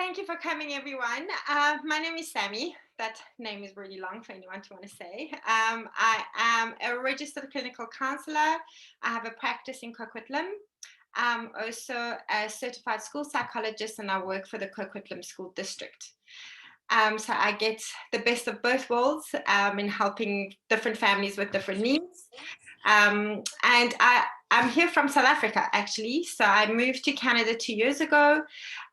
Thank you for coming, everyone. My name is Sammy. That name is really long for anyone to want to say. I am a registered clinical counselor. I have a practice in Coquitlam. I'm also a certified school psychologist, and I work for the Coquitlam School District. So I get the best of both worlds in helping different families with different needs. And I'm here from South Africa, actually. So I moved to Canada 2 years ago.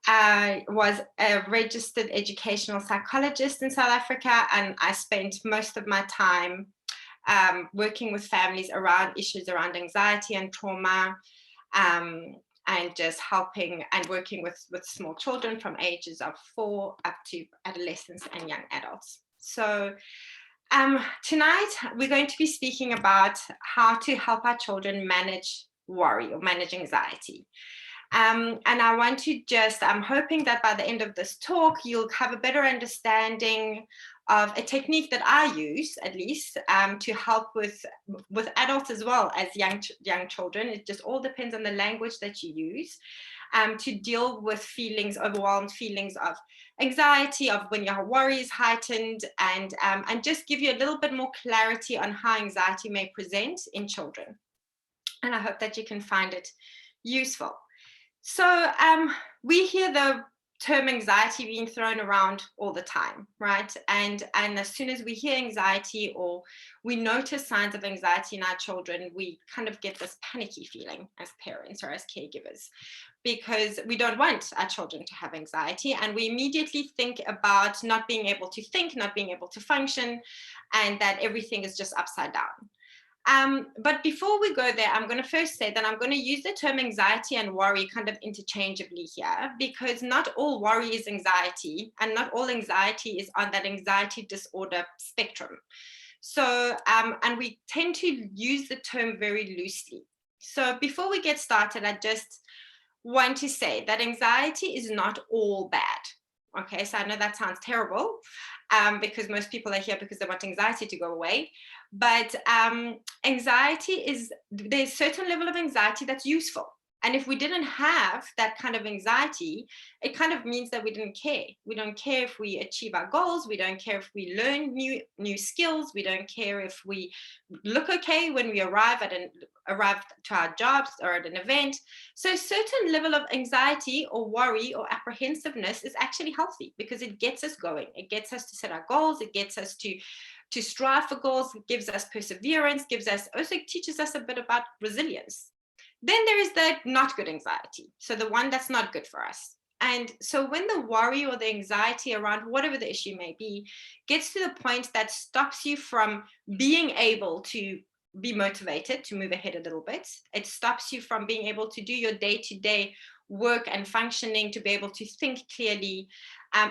I was a registered educational psychologist in South Africa, and I spent most of my time working with families around issues around anxiety and trauma, and just helping and working with small children from ages of 4 up to adolescents and young adults. So tonight we're going to be speaking about how to help our children manage worry or manage anxiety. And I want to I'm hoping that by the end of this talk, you'll have a better understanding of a technique that I use, at least, to help with adults as well as young children. It just all depends on the language that you use, to deal with feelings, overwhelmed feelings of anxiety, of when your worry is heightened, and just give you a little bit more clarity on how anxiety may present in children. And I hope that you can find it useful. So we hear the term anxiety being thrown around all the time, right? And as soon as we hear anxiety or we notice signs of anxiety in our children, we kind of get this panicky feeling as parents or as caregivers, because we don't want our children to have anxiety, and we immediately think about not being able to think, not being able to function, and that everything is just upside down. But before we go there, I'm going to first say that I'm going to use the term anxiety and worry kind of interchangeably here, because not all worry is anxiety, and not all anxiety is on that anxiety disorder spectrum. So, and we tend to use the term very loosely. So before we get started, I just want to say that anxiety is not all bad. Okay, so I know that sounds terrible, because most people are here because they want anxiety to go away. But anxiety is, there's a certain level of anxiety that's useful. And if we didn't have that kind of anxiety, it kind of means that we didn't care. We don't care if we achieve our goals. We don't care if we learn new skills. We don't care if we look okay when we arrive to our jobs or at an event. So a certain level of anxiety or worry or apprehensiveness is actually healthy, because it gets us going. It gets us to set our goals. It gets us to strive for goals. It gives us perseverance, also teaches us a bit about resilience. Then there is the not good anxiety, so the one that's not good for us. And so when the worry or the anxiety around whatever the issue may be gets to the point that stops you from being able to be motivated to move ahead a little bit, it stops you from being able to do your day-to-day work and functioning, to be able to think clearly,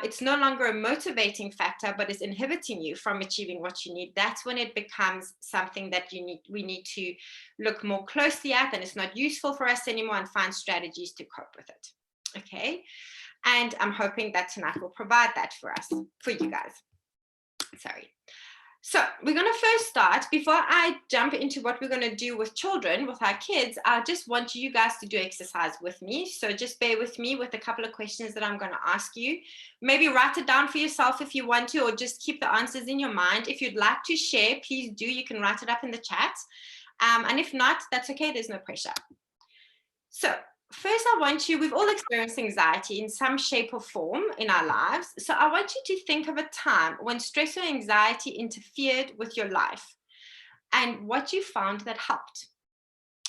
it's no longer a motivating factor, but is inhibiting you from achieving what you need. That's when it becomes something that we need to look more closely at, and it's not useful for us anymore, and find strategies to cope with it. Okay, and I'm hoping that tonight will provide that for you guys. Sorry. So we're going to first start, before I jump into what we're going to do with children, with our kids, I just want you guys to do exercise with me. So just bear with me with a couple of questions that I'm going to ask you. Maybe write it down for yourself if you want to, or just keep the answers in your mind. If you'd like to share, please do. You can write it up in the chat. And if not, that's okay. There's no pressure. So first, we've all experienced anxiety in some shape or form in our lives. So I want you to think of a time when stress or anxiety interfered with your life and what you found that helped.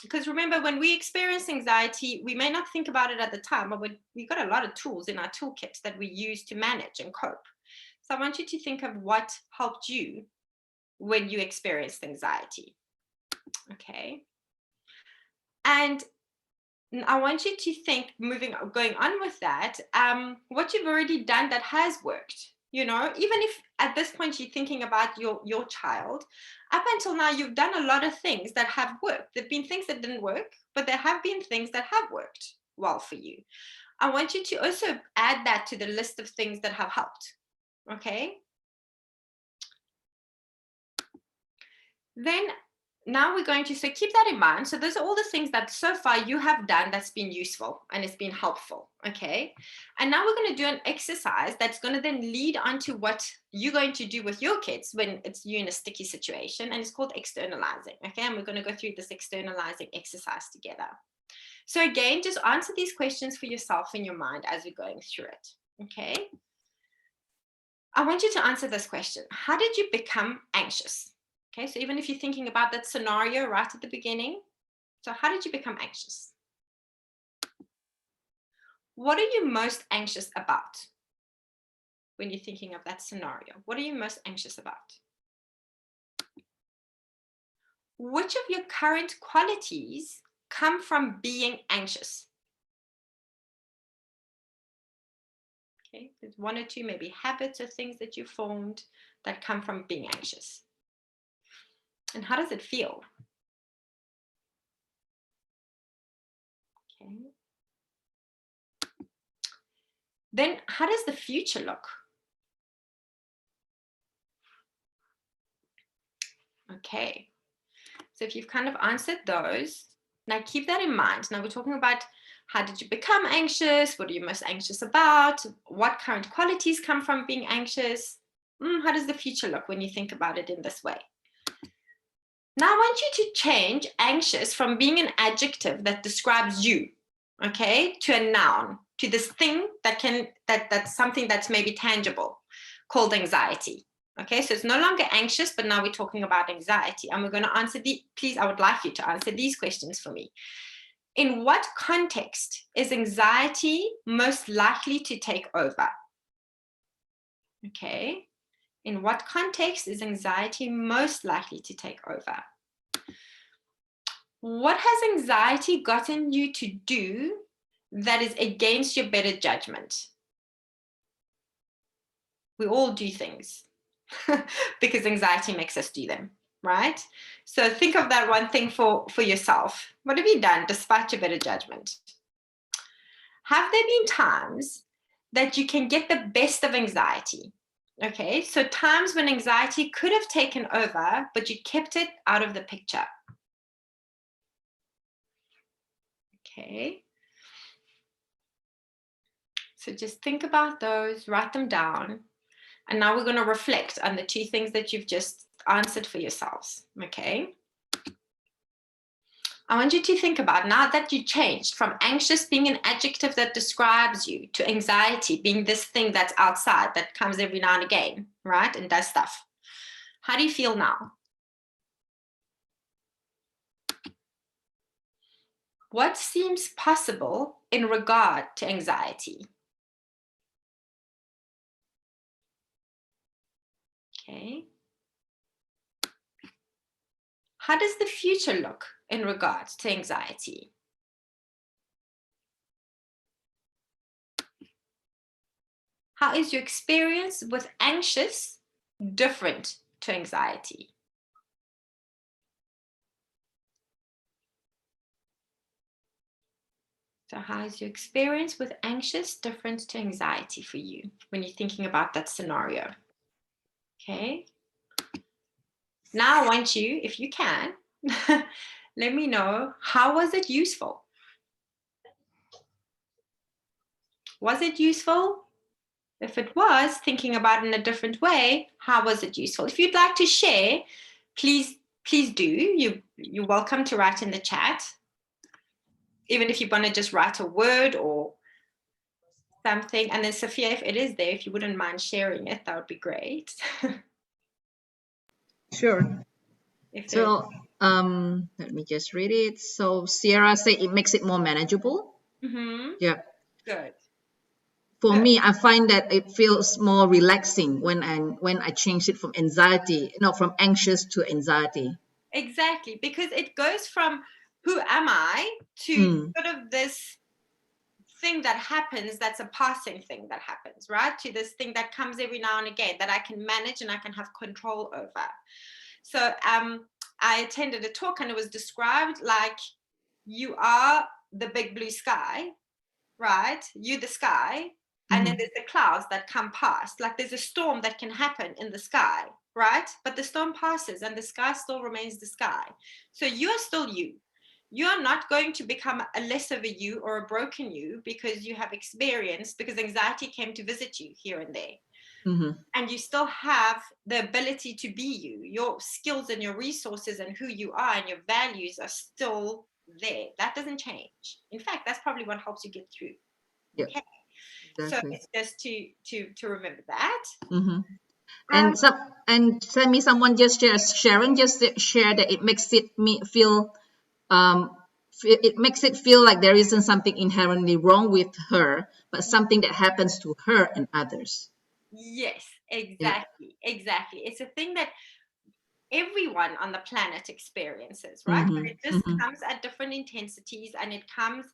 Because remember, when we experience anxiety, we may not think about it at the time, but we've got a lot of tools in our toolkit that we use to manage and cope. So I want you to think of what helped you when you experienced anxiety. Okay. And I want you to think, going on with that, what you've already done that has worked. Even if at this point you're thinking about your child, up until now you've done a lot of things that have worked. There've been things that didn't work, but there have been things that have worked well for you. I want you to also add that to the list of things that have helped. Okay. Then now we're going to, so keep that in mind. So those are all the things that so far you have done that's been useful and it's been helpful, okay? And now we're going to do an exercise that's going to then lead on to what you're going to do with your kids when it's you in a sticky situation, and it's called externalizing, okay? And we're going to go through this externalizing exercise together. So again, just answer these questions for yourself in your mind as we're going through it, okay? I want you to answer this question. How did you become anxious? Okay, so even if you're thinking about that scenario right at the beginning, so how did you become anxious? What are you most anxious about when you're thinking of that scenario? What are you most anxious about? Which of your current qualities come from being anxious? Okay, there's one or two maybe habits or things that you formed that come from being anxious. And how does it feel? Okay. Then how does the future look? Okay. So if you've kind of answered those, now keep that in mind. Now we're talking about how did you become anxious? What are you most anxious about? What current qualities come from being anxious? How does the future look when you think about it in this way? Now I want you to change anxious from being an adjective that describes you, okay, to a noun, to this thing that's something that's maybe tangible, called anxiety. Okay, so it's no longer anxious, but now we're talking about anxiety. And we're going to answer please, I would like you to answer these questions for me. In what context is anxiety most likely to take over? Okay, in what context is anxiety most likely to take over? What has anxiety gotten you to do that is against your better judgment? We all do things because anxiety makes us do them, right? So think of that one thing for yourself. What have you done despite your better judgment? Have there been times that you can get the best of anxiety? Okay, so times when anxiety could have taken over, but you kept it out of the picture. Okay. So just think about those, write them down. And now we're going to reflect on the two things that you've just answered for yourselves, okay? I want you to think about, now that you changed from anxious being an adjective that describes you to anxiety being this thing that's outside, that comes every now and again, right? And does stuff. How do you feel now? What seems possible in regard to anxiety? Okay. How does the future look in regards to anxiety? How is your experience with anxious different to anxiety? So how is your experience with anxious different to anxiety for you when you're thinking about that scenario? Okay. Now I want you, if you can, let me know, how was it useful? Was it useful? If it was, thinking about it in a different way, how was it useful? If you'd like to share, please do. You're welcome to write in the chat. Even if you want to just write a word or something. And then Sophia, if it is there, if you wouldn't mind sharing it, that would be great. Sure. So let me just read it. So Sierra said it makes it more manageable. Yeah. Good. For me, I find that it feels more relaxing when I change it from from anxious to anxiety. Exactly, because it goes from who am I to sort of this thing that happens, that's a passing thing that happens, right? To this thing that comes every now and again that I can manage and I can have control over. So I attended a talk and it was described like you are the big blue sky, right? You the sky, and then there's the clouds that come past. Like there's a storm that can happen in the sky, right? But the storm passes and the sky still remains the sky. So you are still you. You are not going to become a less of a you or a broken you because you have experienced, because anxiety came to visit you here and there. Mm-hmm. And you still have the ability to be you. Your skills and your resources and who you are and your values are still there. That doesn't change. In fact, that's probably what helps you get through. Yep. Okay. So Exactly. it's just to remember that. Mm-hmm. Um, And tell me, someone just shares, Sharon just shared that it makes me feel it makes it feel like there isn't something inherently wrong with her, but something that happens to her and others. yes, Yeah. exactly. It's a thing that everyone on the planet experiences, right? But Mm-hmm. it just Mm-hmm. comes at different intensities, and it comes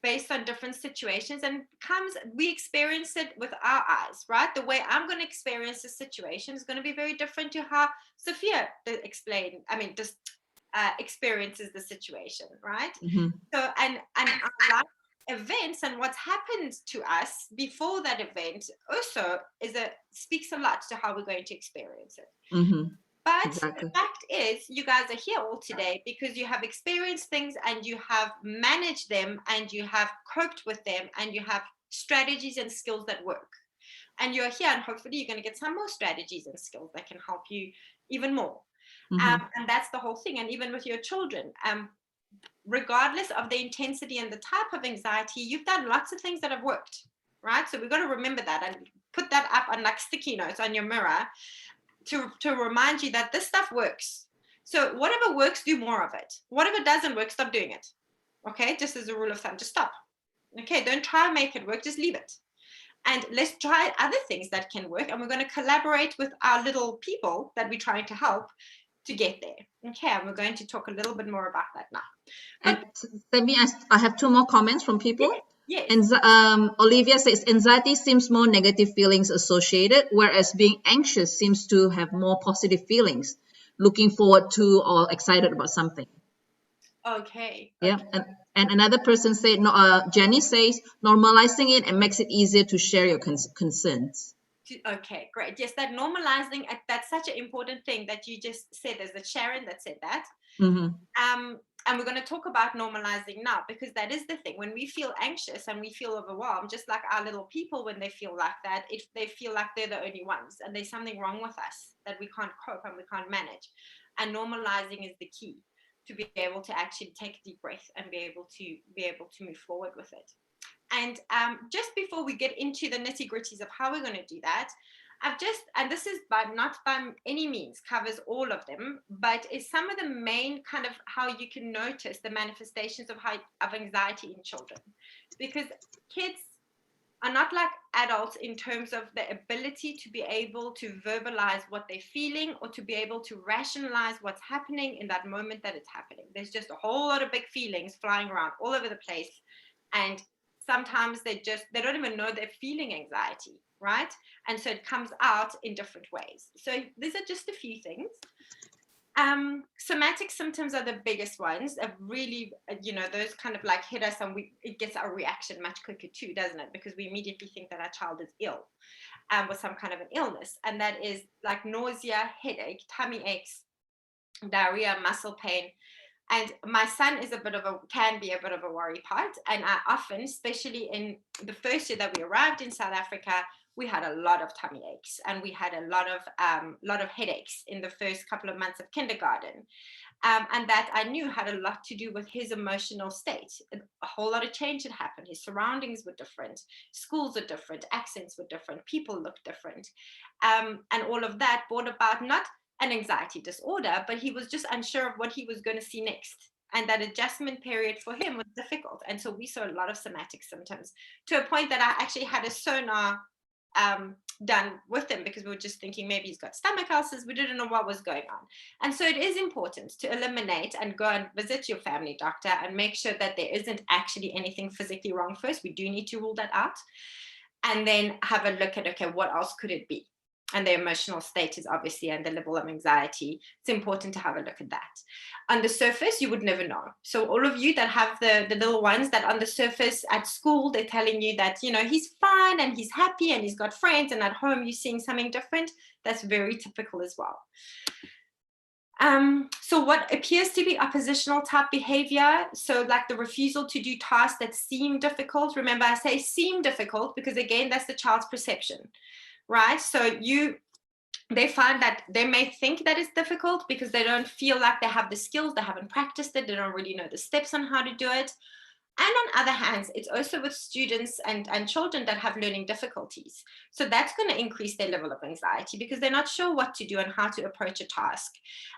based on different situations, and we experience it with our eyes, right? The way I'm going to experience the situation is going to be very different to how Sophia just experiences the situation, right? Mm-hmm. So and our life events and what's happened to us before that event also speaks a lot to how we're going to experience it. Mm-hmm. But the Exactly. fact is, you guys are here all today because you have experienced things and you have managed them and you have coped with them and you have strategies and skills that work. And you're here, and hopefully, you're going to get some more strategies and skills that can help you even more. Mm-hmm. And that's the whole thing. And even with your children, regardless of the intensity and the type of anxiety, you've done lots of things that have worked, right? So we've got to remember that and put that up on like sticky notes on your mirror to remind you that this stuff works. So whatever works, do more of it. Whatever doesn't work, stop doing it. Okay, just as a rule of thumb, just stop. Okay, don't try and make it work, just leave it. And let's try other things that can work. And we're going to collaborate with our little people that we're trying to help to get there. Okay, and we're going to talk a little bit more about that now. And But let me ask, I have two more comments from yes, people. yes. And Olivia says anxiety seems more negative feelings associated, whereas being anxious seems to have more positive feelings, looking forward to or excited about something. Okay. Yeah. And another person said, no, Jenny says, normalizing it and makes it easier to share your concerns. Okay, great. Yes, that normalizing, that's such an important thing that you just said. There's a Sharon that said that. Mm-hmm. And we're going to talk about normalizing now, because that is the thing. When we feel anxious and we feel overwhelmed, just like our little people, when they feel like that, if they feel like they're the only ones and there's something wrong with us that we can't cope and we can't manage. And normalizing is the key to be able to actually take a deep breath and be able to move forward with it. And just before we get into the nitty gritties of how we're going to do that, and this is not by any means covers all of them, but is some of the main kind of how you can notice the manifestations of anxiety in children. Because kids are not like adults in terms of the ability to be able to verbalize what they're feeling or to be able to rationalize what's happening in that moment that it's happening. There's just a whole lot of big feelings flying around all over the place. And sometimes they don't even know they're feeling anxiety, right? And so it comes out in different ways. So these are just a few things. Somatic symptoms are the biggest ones. Really, those kind of like hit us, and it gets our reaction much quicker too, doesn't it? Because we immediately think that our child is ill with some kind of an illness, and that is like nausea, headache, tummy aches, diarrhea, muscle pain. And my son can be a bit of a worry part. And I often, especially in the first year that we arrived in South Africa, we had a lot of tummy aches and we had a lot of headaches in the first couple of months of kindergarten. And that I knew had a lot to do with his emotional state. A whole lot of change had happened. His surroundings were different, schools are different, accents were different, people looked different. And all of that brought about not an anxiety disorder, but he was just unsure of what he was going to see next. And that adjustment period for him was difficult. And so we saw a lot of somatic symptoms, to a point that I actually had a sonar done with him, because we were just thinking maybe he's got stomach ulcers. We didn't know what was going on. And so it is important to eliminate and go and visit your family doctor and make sure that there isn't actually anything physically wrong first. We do need to rule that out. And then have a look at, okay, what else could it be? and their emotional state is obviously, and the level of anxiety. It's important to have a look at that. On the surface, you would never know. So all of you that have the little ones that on the surface at school, they're telling you that, you know, he's fine and he's happy and he's got friends, and at home you're seeing something different. That's very typical as well. So what appears to be oppositional type behavior, so like the refusal to do tasks that seem difficult. Remember, I say seem difficult because, again, that's the child's perception, right? So they find that they may think that it's difficult because they don't feel like they have the skills, they haven't practiced it, they don't really know the steps on how to do it. And on other hands, it's also with students and children that have learning difficulties. So that's going to increase their level of anxiety because they're not sure what to do and how to approach a task.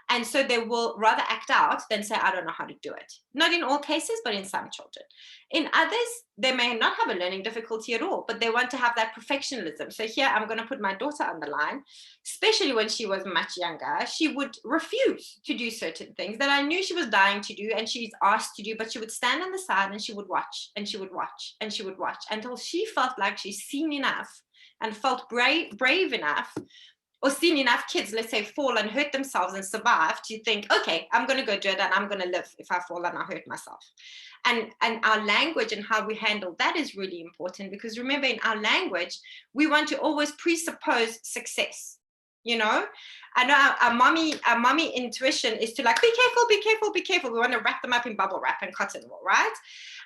And so they will rather act out than say, I don't know how to do it. Not in all cases, but in some children. In others, they may not have a learning difficulty at all, but they want to have that perfectionism. So here I'm going to put my daughter on the line, especially when she was much younger. She would refuse to do certain things that I knew she was dying to do and she's asked to do, but she would stand on the side and she would watch and she would watch and she would watch until she felt like she's seen enough and felt brave enough, or seen enough kids, let's say, fall and hurt themselves and survive to think, okay, I'm going to go do it and I'm going to live if I fall and I hurt myself. And our language and how we handle that is really important, because remember, in our language, we want to always presuppose success. You know, I know our mommy intuition is to like, be careful, be careful, be careful. We want to wrap them up in bubble wrap and cotton wool, right?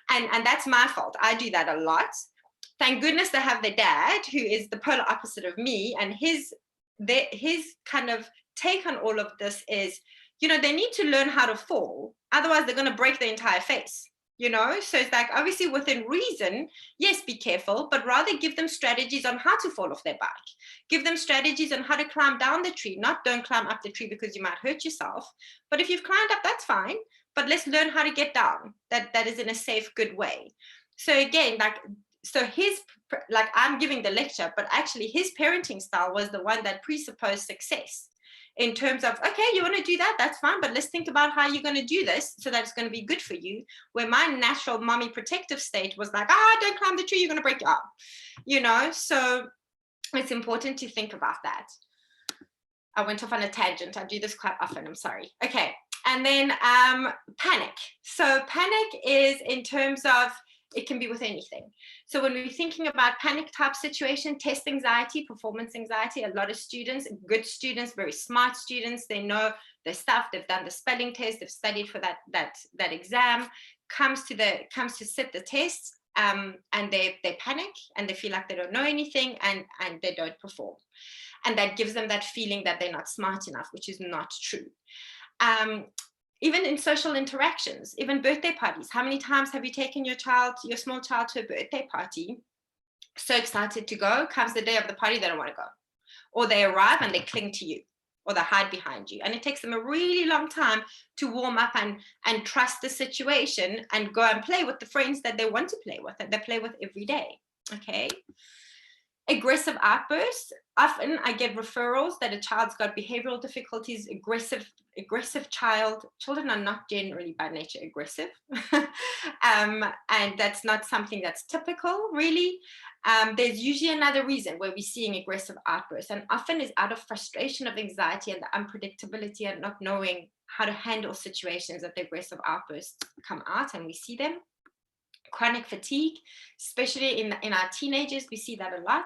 And that's my fault. I do that a lot. Thank goodness they have their dad, who is the polar opposite of me, and his kind of take on all of this is, you know, they need to learn how to fall, otherwise they're going to break their entire face, you know. So it's like, obviously within reason, yes, be careful, but rather give them strategies on how to fall off their bike, give them strategies on how to climb down the tree, not don't climb up the tree because you might hurt yourself, but if you've climbed up, that's fine, but let's learn how to get down, that is in a safe, good way. So again, like, so like, I'm giving the lecture, but actually his parenting style was the one that presupposed success in terms of, okay, you want to do that, that's fine, but let's think about how you're going to do this so that it's going to be good for you. Where my natural mommy protective state was like, don't climb the tree, you're going to break your arm, you know. So it's important to think about that. I went off on a tangent. I do this quite often, I'm sorry. Okay, and then panic. So panic is in terms of, it can be with anything. So when we're thinking about panic type situation, test anxiety, performance anxiety, a lot of students, good students, very smart students, they know their stuff, they've done the spelling test, they've studied for that exam, comes to sit the test, and they panic and they feel like they don't know anything, and they don't perform. And that gives them that feeling that they're not smart enough, which is not true. Even in social interactions, even birthday parties. How many times have you taken your small child to a birthday party? So excited to go, comes the day of the party, they don't want to go. Or they arrive and they cling to you, or they hide behind you. And it takes them a really long time to warm up and trust the situation and go and play with the friends that they want to play with, that they play with every day, okay? Aggressive outbursts. Often I get referrals that a child's got behavioral difficulties, aggressive children are not generally by nature aggressive. And that's not something that's typical, really. There's usually another reason where we're seeing aggressive outbursts, and often is out of frustration of anxiety and the unpredictability and not knowing how to handle situations that the aggressive outbursts come out, and we see them. Chronic fatigue, especially in our teenagers, we see that a lot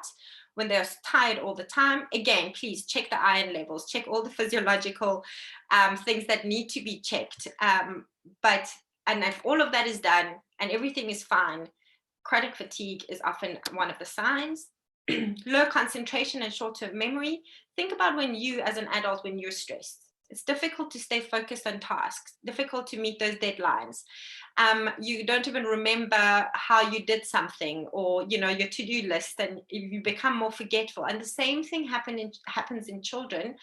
when they're tired all the time. Again, please check the iron levels, check all the physiological things that need to be checked. And if all of that is done and everything is fine, chronic fatigue is often one of the signs. Low concentration and short-term memory. Think about when you, as an adult, when you're stressed. It's difficult to stay focused on tasks, difficult to meet those deadlines. You don't even remember how you did something, or, you know, your to-do list, and you become more forgetful. And the same thing happens in children.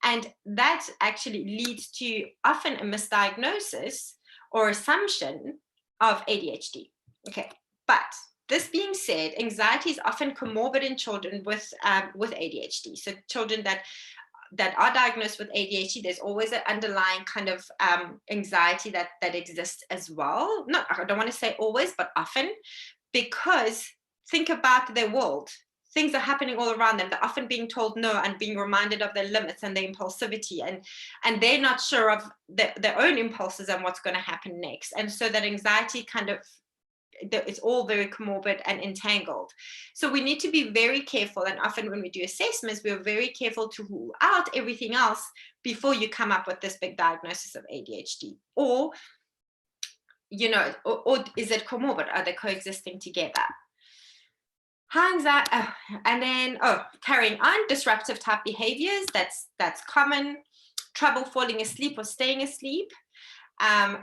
And that actually leads to often a misdiagnosis or assumption of ADHD. Okay, but this being said, anxiety is often comorbid in children with ADHD. So children that are diagnosed with ADHD, there's always an underlying kind of anxiety that exists as well. I don't want to say always, but often, because think about their world. things are happening all around them. They're often being told no and being reminded of their limits and their impulsivity, and they're not sure of their own impulses and what's going to happen next. And so that anxiety kind of, it's all very comorbid and entangled. So we need to be very careful, and often when we do assessments, we're very careful to rule out everything else before you come up with this big diagnosis of ADHD. Or, you know, or is it comorbid? Are they coexisting together? High anxiety, and then carrying on, disruptive type behaviors, that's common. Trouble falling asleep or staying asleep.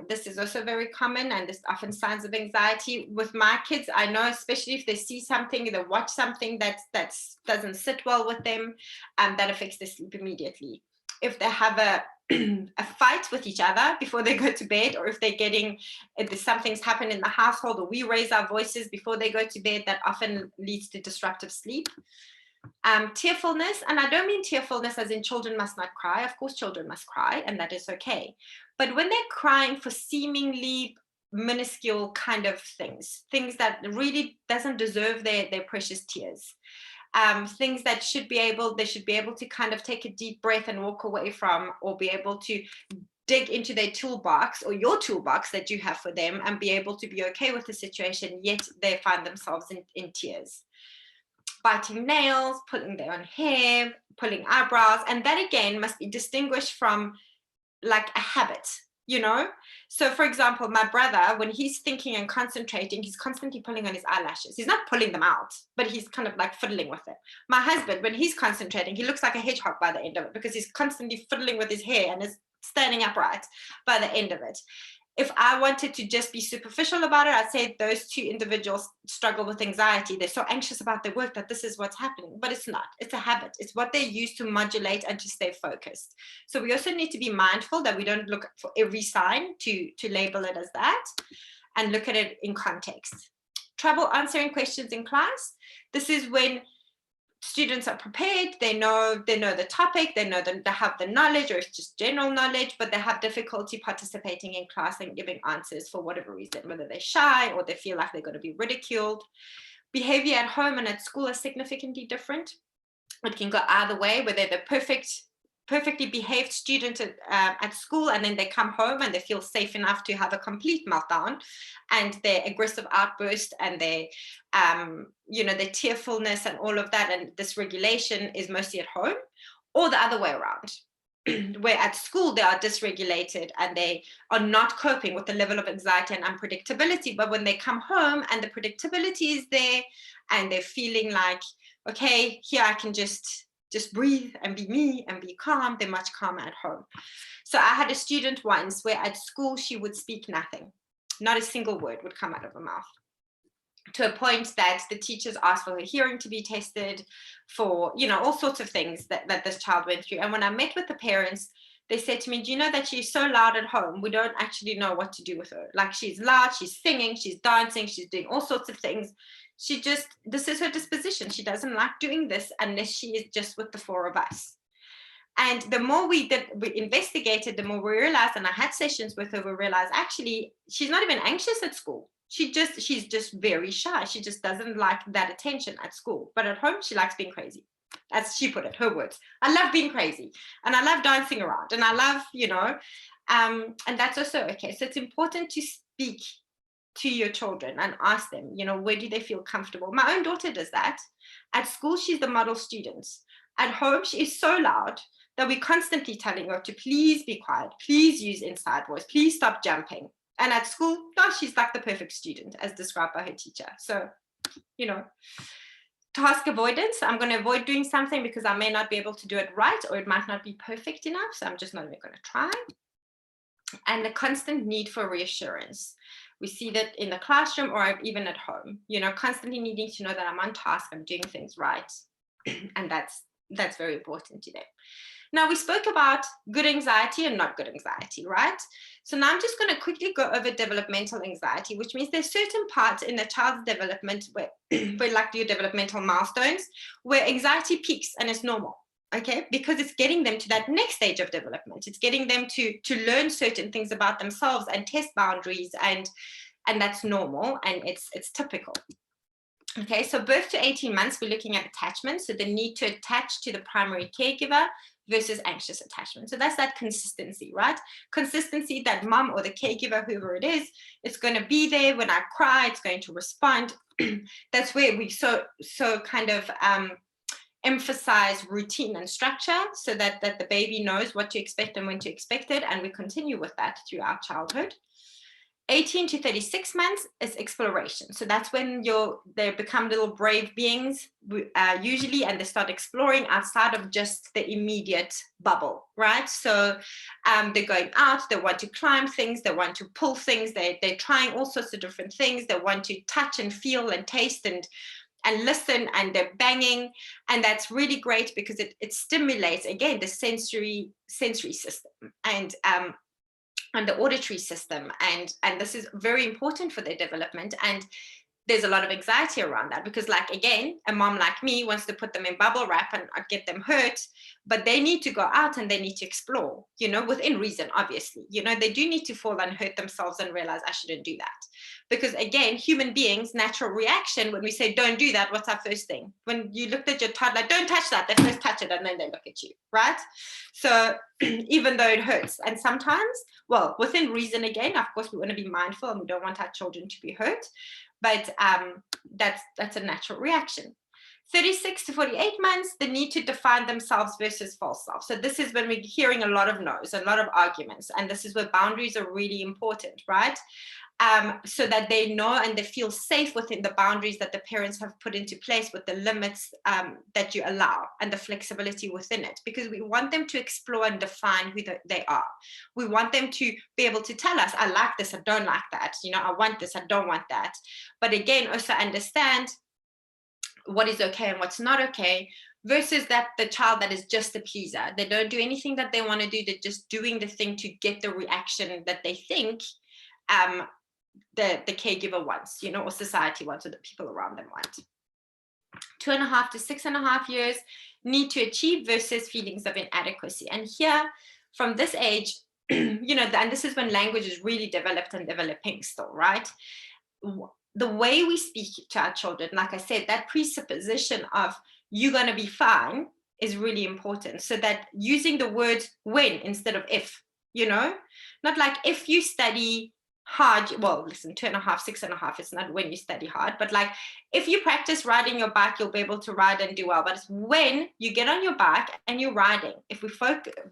This is also very common, and there's often signs of anxiety. With my kids, I know, especially if they see something, they watch something that doesn't sit well with them, that affects their sleep immediately. If they have a fight with each other before they go to bed, or if if something's happened in the household, or we raise our voices before they go to bed, that often leads to disruptive sleep. Tearfulness, and I don't mean tearfulness as in children must not cry. Of course, children must cry, and that is okay. But when they're crying for seemingly minuscule kind of things that really doesn't deserve their precious tears, things that they should be able to kind of take a deep breath and walk away from, or be able to dig into their toolbox or your toolbox that you have for them and be able to be okay with the situation, yet they find themselves in tears. Biting nails, pulling their own hair, pulling eyebrows, and that again must be distinguished from like a habit, you know? So for example, my brother, when he's thinking and concentrating, he's constantly pulling on his eyelashes. He's not pulling them out, but he's kind of like fiddling with it. My husband, when he's concentrating, he looks like a hedgehog by the end of it, because he's constantly fiddling with his hair and is standing upright by the end of it. If I wanted to just be superficial about it, I'd say those two individuals struggle with anxiety. They're so anxious about their work that this is what's happening, but it's not. It's a habit. It's what they use to modulate and to stay focused. So we also need to be mindful that we don't look for every sign to label it as that, and look at it in context. Trouble answering questions in class. This is when students are prepared, they know the topic, they have the knowledge, or it's just general knowledge, but they have difficulty participating in class and giving answers for whatever reason, whether they're shy or they feel like they're going to be ridiculed. Behavior at home and at school is significantly different. It can go either way, where they're the perfectly behaved student at school, and then they come home and they feel safe enough to have a complete meltdown, and their aggressive outburst and their their tearfulness and all of that and dysregulation is mostly at home, or the other way around, where at school they are dysregulated and they are not coping with the level of anxiety and unpredictability, but when they come home and the predictability is there and they're feeling like, okay, here I can just breathe and be me and be calm, they're much calmer at home. So I had a student once where at school she would speak nothing, not a single word would come out of her mouth, to a point that the teachers asked for her hearing to be tested, for all sorts of things that this child went through. And when I met with the parents, they said to me, do you know that she's so loud at home, we don't actually know what to do with her. Like, she's loud, she's singing, she's dancing, she's doing all sorts of things. This is her disposition. She doesn't like doing this unless she is just with the four of us. And the more we investigated, the more we realized, and I had sessions with her, we realized actually she's not even anxious at school. She's just very shy. She just doesn't like that attention at school. But at home, she likes being crazy. As she put it, her words. I love being crazy, and I love dancing around, and I love, and that's also okay. So it's important to speak to your children and ask them, where do they feel comfortable? My own daughter does that. At school, she's the model student. At home, she is so loud that we're constantly telling her to please be quiet, please use inside voice, please stop jumping. And at school, no, she's like the perfect student, as described by her teacher. So, task avoidance. I'm going to avoid doing something because I may not be able to do it right, or it might not be perfect enough. So I'm just not even going to try. And the constant need for reassurance. We see that in the classroom or even at home, constantly needing to know that I'm on task, I'm doing things right. And that's very important to them. Now, we spoke about good anxiety and not good anxiety, right? So now I'm just going to quickly go over developmental anxiety, which means there's certain parts in the child's development where like your developmental milestones, where anxiety peaks and it's normal. Okay, because it's getting them to that next stage of development. It's getting them to learn certain things about themselves and test boundaries, and that's normal and it's typical. Okay, so birth to 18 months, we're looking at attachment. So the need to attach to the primary caregiver versus anxious attachment. So that's that consistency, right? Consistency that mom or the caregiver, whoever it is going to be there when I cry, it's going to respond. That's where we so kind of emphasize routine and structure so that the baby knows what to expect and when to expect it. And we continue with that throughout childhood. 18 to 36 months is exploration. So that's when they become little brave beings, usually, and they start exploring outside of just the immediate bubble, right? So they're going out, they want to climb things, they want to pull things, they're trying all sorts of different things, they want to touch and feel and taste and listen, and they're banging. And that's really great because it stimulates, again, the sensory system and the auditory system, and this is very important for their development. And there's a lot of anxiety around that because, like, again, a mom like me wants to put them in bubble wrap and get them hurt, but they need to go out and they need to explore, within reason, obviously. They do need to fall and hurt themselves and realize I shouldn't do that. Because, again, human beings' natural reaction when we say don't do that, what's our first thing? When you looked at your toddler, don't touch that, they first touch it and then they look at you, right? So even though it hurts, and sometimes, well, within reason, again, of course, we want to be mindful and we don't want our children to be hurt, but that's a natural reaction. 36 to 48 months, the need to define themselves versus false self. So this is when we're hearing a lot of no's, a lot of arguments, and this is where boundaries are really important, right? So that they know and they feel safe within the boundaries that the parents have put into place, with the limits that you allow and the flexibility within it, because we want them to explore and define who they are. We want them to be able to tell us, I like this, I don't like that, I want this, I don't want that. But again, also understand what is okay and what's not okay, versus that the child that is just a pleaser. They don't do anything that they want to do, they're just doing the thing to get the reaction that they think the caregiver wants, or society wants, or the people around them want. 2.5 to 6.5 years, need to achieve versus feelings of inadequacy. And here, from this age, and this is when language is really developed and developing still, right? The way we speak to our children, like I said, that presupposition of you're going to be fine is really important. So that using the word when instead of if, not like if you study hard, well, listen, 2.5, 6.5, it's not when you study hard, but like if you practice riding your bike, you'll be able to ride and do well. But it's when you get on your bike and you're riding.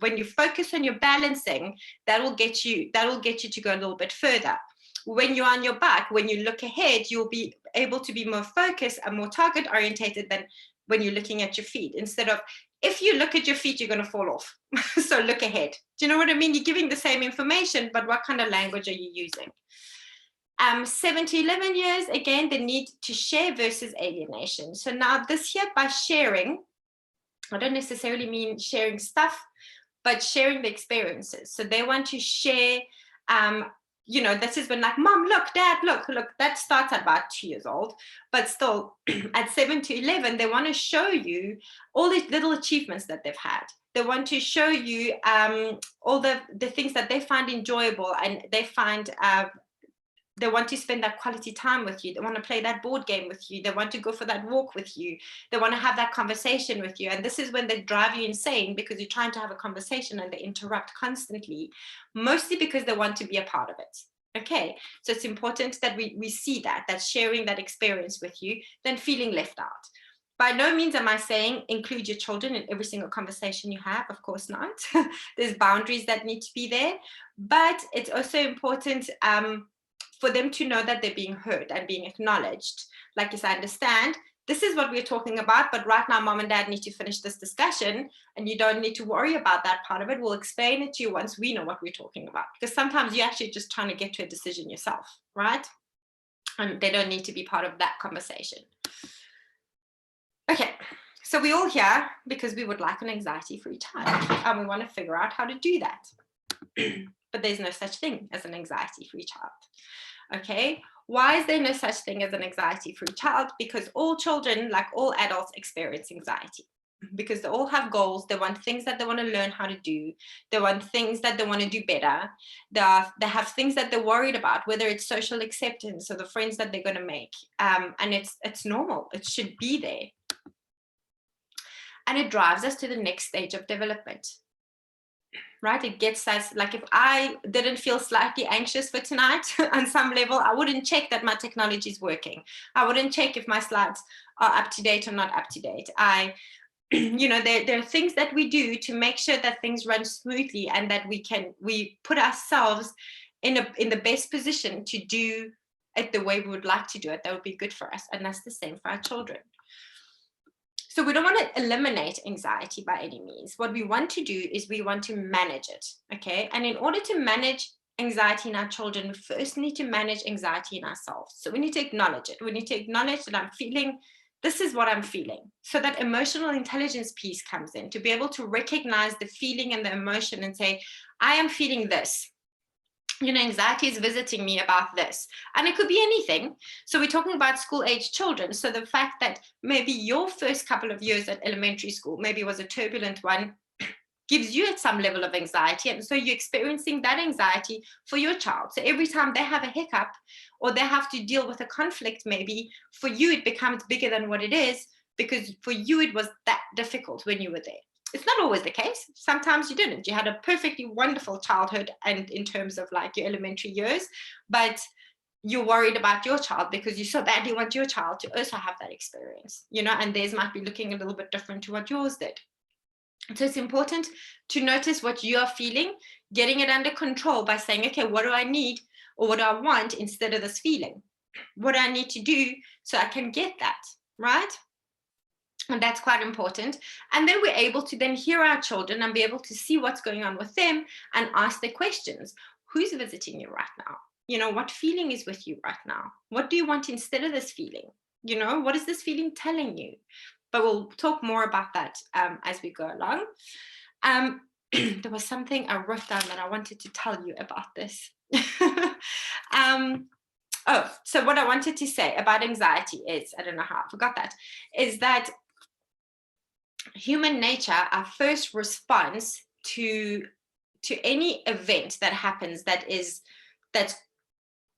When you focus on your balancing, that will get you to go a little bit further. When you're on your bike, when you look ahead, you'll be able to be more focused and more target orientated than when you're looking at your feet. Instead of, if you look at your feet, you're going to fall off. So look ahead. Do you know what I mean? You're giving the same information, but what kind of language are you using? 7 to 11 years, again, the need to share versus alienation. So now this here, by sharing, I don't necessarily mean sharing stuff, but sharing the experiences. So they want to share, this is when, like, mom, look, dad, look, that starts at about 2 years old, but still at 7 to 11, they want to show you all these little achievements that they've had. They want to show you all the things that they find enjoyable, and they want to spend that quality time with you. They want to play that board game with you. They want to go for that walk with you. They want to have that conversation with you. And this is when they drive you insane, because you're trying to have a conversation and they interrupt constantly, mostly because they want to be a part of it. Okay, so it's important that we see that sharing that experience with you, then feeling left out. By no means am I saying include your children in every single conversation you have. Of course not. There's boundaries that need to be there. But it's also important for them to know that they're being heard and being acknowledged. Like, yes, I understand, this is what we're talking about, but right now mom and dad need to finish this discussion, and you don't need to worry about that part of it. We'll explain it to you once we know what we're talking about. Because sometimes you're actually just trying to get to a decision yourself, right? And they don't need to be part of that conversation. Okay, so we're all here because we would like an anxiety-free child, and we want to figure out how to do that. But there's no such thing as an anxiety-free child. Okay, why is there no such thing as an anxiety-free child? Because all children, like all adults, experience anxiety. because they all have goals. They want things that they want to learn how to do. They want things that they want to do better. They have things that they're worried about, whether it's social acceptance or the friends that they're going to make. And it's normal. It should be there. And it drives us to the next stage of development. Right? It gets us, like, if I didn't feel slightly anxious for tonight on some level, I wouldn't check that my technology is working. I wouldn't check if my slides are up to date or not up to date. There are things that we do to make sure that things run smoothly and that we put ourselves in the best position to do it the way we would like to do it. That would be good for us. And that's the same for our children. So we don't want to eliminate anxiety by any means. What we want to do is we want to manage it, okay? And in order to manage anxiety in our children, we first need to manage anxiety in ourselves. So we need to acknowledge it. We need to acknowledge that this is what I'm feeling. So that emotional intelligence piece comes in, to be able to recognize the feeling and the emotion and say, I am feeling this. Anxiety is visiting me about this. And it could be anything. So we're talking about school-age children. So the fact that maybe your first couple of years at elementary school maybe was a turbulent one gives you at some level of anxiety. And so you're experiencing that anxiety for your child. So every time they have a hiccup or they have to deal with a conflict, maybe for you it becomes bigger than what it is, because for you it was that difficult when you were there. It's not always the case. Sometimes you didn't. You had a perfectly wonderful childhood and in terms of like your elementary years, but you're worried about your child because you so badly want your child to also have that experience, and theirs might be looking a little bit different to what yours did. So it's important to notice what you are feeling, getting it under control by saying, okay, what do I need or what do I want instead of this feeling? What do I need to do so I can get that, right? And that's quite important. And then we're able to then hear our children and be able to see what's going on with them and ask the questions. Who's visiting you right now? What feeling is with you right now? What do you want instead of this feeling? What is this feeling telling you? But we'll talk more about that as we go along. There was something I wrote down that I wanted to tell you about this. So what I wanted to say about anxiety is, I don't know how I forgot that, is that human nature, our first response to any event that happens that's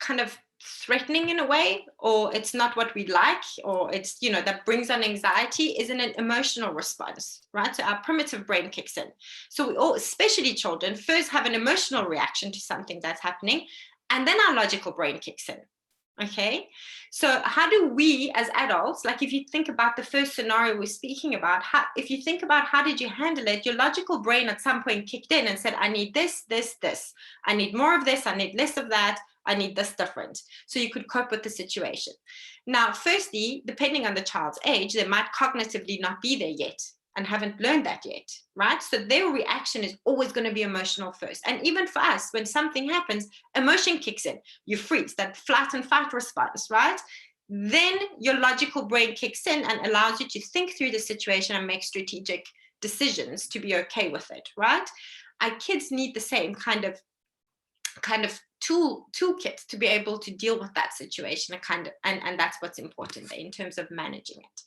kind of threatening in a way, or it's not what we like, or it's that brings on anxiety, is an emotional response, right? So our primitive brain kicks in. So we all, especially children, first have an emotional reaction to something that's happening, and then our logical brain kicks in. Okay, so how do we as adults, like if you think about the first scenario we're speaking about, if you think about how did you handle it, your logical brain at some point kicked in and said, I need this, this, this. I need more of this, I need less of that, I need this different. So you could cope with the situation. Now, firstly, depending on the child's age, they might cognitively not be there yet and haven't learned that yet, right? So their reaction is always going to be emotional first. And even for us, when something happens, emotion kicks in. You freeze, that flight and fight response, right? Then your logical brain kicks in and allows you to think through the situation and make strategic decisions to be okay with it, right? Our kids need the same kind of toolkit to be able to deal with that situation, and that's what's important in terms of managing it.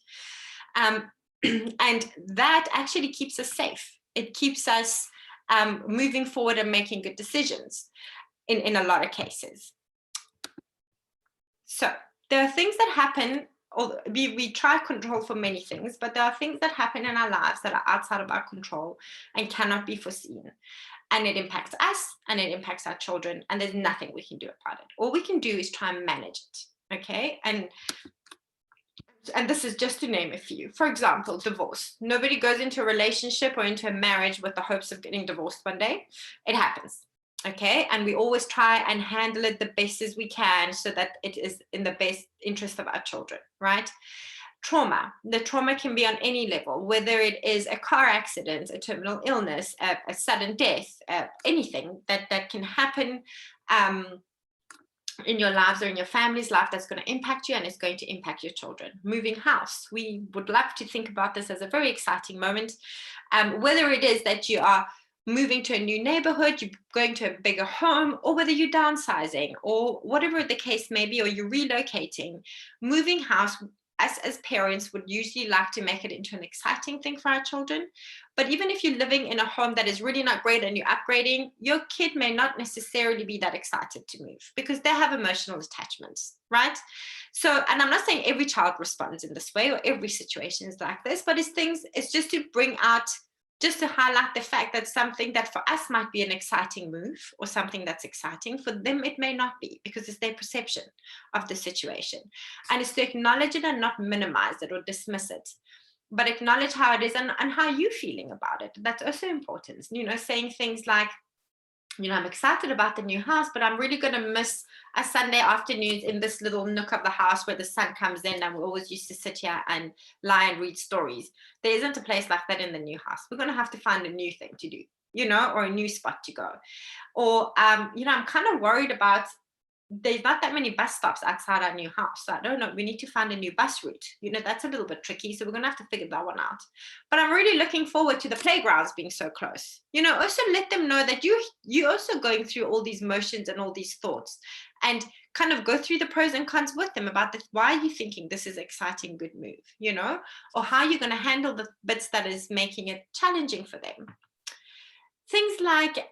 And that actually keeps us safe. It keeps us moving forward and making good decisions in a lot of cases. So there are things that happen, or we try control for many things, but there are things that happen in our lives that are outside of our control and cannot be foreseen. And it impacts us and it impacts our children, and there's nothing we can do about it. All we can do is try and manage it, okay? And this is just to name a few. For example, divorce. Nobody goes into a relationship or into a marriage with the hopes of getting divorced one day. It happens, okay? And we always try and handle it the best as we can so that it is in the best interest of our children, right? Trauma. The trauma can be on any level, whether it is a car accident, a terminal illness, a sudden death, anything that can happen in your lives or in your family's life that's going to impact you, and it's going to impact your children. Moving house. We would love to think about this as a very exciting moment. Whether it is that you are moving to a new neighborhood, you're going to a bigger home, or whether you're downsizing, or whatever the case may be, or you're relocating, moving house us as parents would usually like to make it into an exciting thing for our children. But even if you're living in a home that is really not great and you're upgrading, your kid may not necessarily be that excited to move because they have emotional attachments, right? So, and I'm not saying every child responds in this way or every situation is like this, but it's just to bring out, just to highlight the fact that something that for us might be an exciting move or something that's exciting, for them it may not be, because it's their perception of the situation. And it's to acknowledge it and not minimize it or dismiss it, but acknowledge how it is and how you're feeling about it. That's also important. Saying things like, I'm excited about the new house, but I'm really going to miss a Sunday afternoons in this little nook of the house where the sun comes in and we always used to sit here and lie and read stories. There isn't a place like that in the new house. We're going to have to find a new thing to do, or a new spot to go. Or, I'm kind of worried about, there's not that many bus stops outside our new house. So I don't know, we need to find a new bus route. That's a little bit tricky. So we're going to have to figure that one out. But I'm really looking forward to the playgrounds being so close. Also let them know that you're also going through all these motions and all these thoughts, and kind of go through the pros and cons with them about this. Why are you thinking this is an exciting, good move, or how you're going to handle the bits that is making it challenging for them. Things like,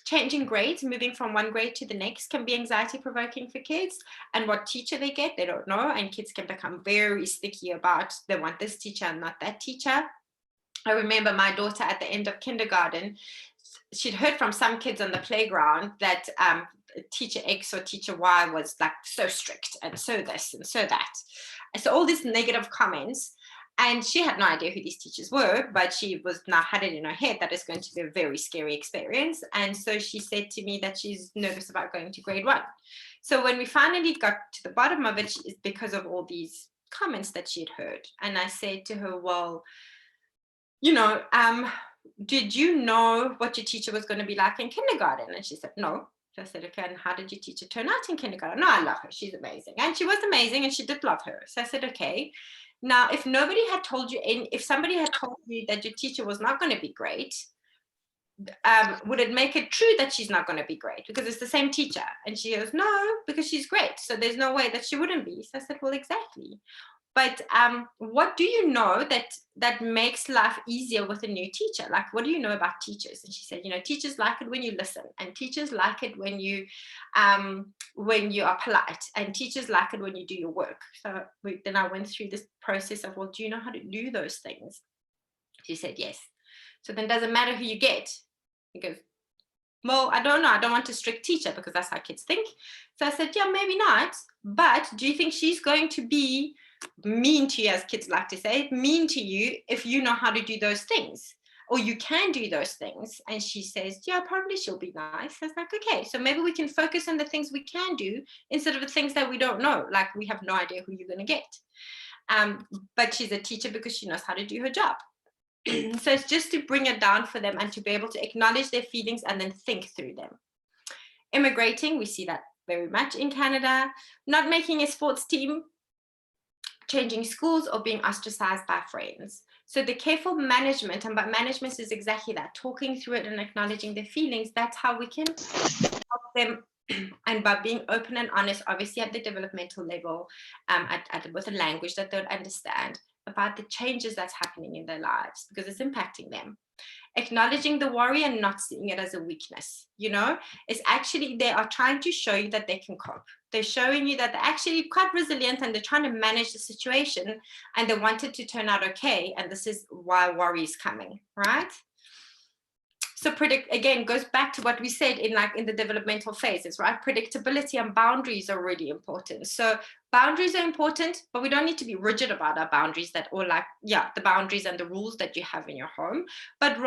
changing grades, moving from one grade to the next can be anxiety provoking for kids, and what teacher they get, they don't know, and kids can become very sticky about they want this teacher and not that teacher. I remember my daughter at the end of kindergarten, she'd heard from some kids on the playground that teacher X or teacher Y was like so strict and so this and so that. And so all these negative comments. And she had no idea who these teachers were, but she was now had it in her head that it's going to be a very scary experience. And so she said to me that she's nervous about going to grade 1. So when we finally got to the bottom of it, it's because of all these comments that she had heard. And I said to her, well, did you know what your teacher was going to be like in kindergarten? And she said, no. So I said, okay, and how did your teacher turn out in kindergarten? No, I love her. She's amazing. And she was amazing, and she did love her. So I said, okay. Now, if nobody had told you, if somebody had told you that your teacher was not going to be great, would it make it true that she's not going to be great because it's the same teacher? And she goes, no, because she's great. So there's no way that she wouldn't be. So I said, well, exactly. But what do you know that makes life easier with a new teacher? Like, what do you know about teachers? And she said, teachers like it when you listen, and teachers like it when you are polite, and teachers like it when you do your work. So then I went through this process of, well, do you know how to do those things? She said, yes. So then does it matter who you get? He goes, well, I don't know. I don't want a strict teacher because that's how kids think. So I said, yeah, maybe not. But do you think she's going to be mean to you, as kids like to say, mean to you if you know how to do those things, or you can do those things? And she says, yeah, probably she'll be nice. I was like, okay, so maybe we can focus on the things we can do instead of the things that we don't know, like we have no idea who you're going to get. But she's a teacher because she knows how to do her job. So it's just to bring it down for them and to be able to acknowledge their feelings and then think through them. Immigrating, we see that very much in Canada. Not making a sports team, changing schools, or being ostracized by friends. So the careful management, and by management is exactly that, talking through it and acknowledging their feelings. That's how we can help them. And by being open and honest, obviously at the developmental level, with a language that they'll understand about the changes that's happening in their lives, because it's impacting them. Acknowledging the worry and not seeing it as a weakness, it's actually, they are trying to show you that they can cope. They're showing you that they're actually quite resilient and they're trying to manage the situation and they want it to turn out okay. And this is why worry is coming, right? So again, goes back to what we said in the developmental phases, right? Predictability and boundaries are really important. So boundaries are important, but we don't need to be rigid about our boundaries the boundaries and the rules that you have in your home, but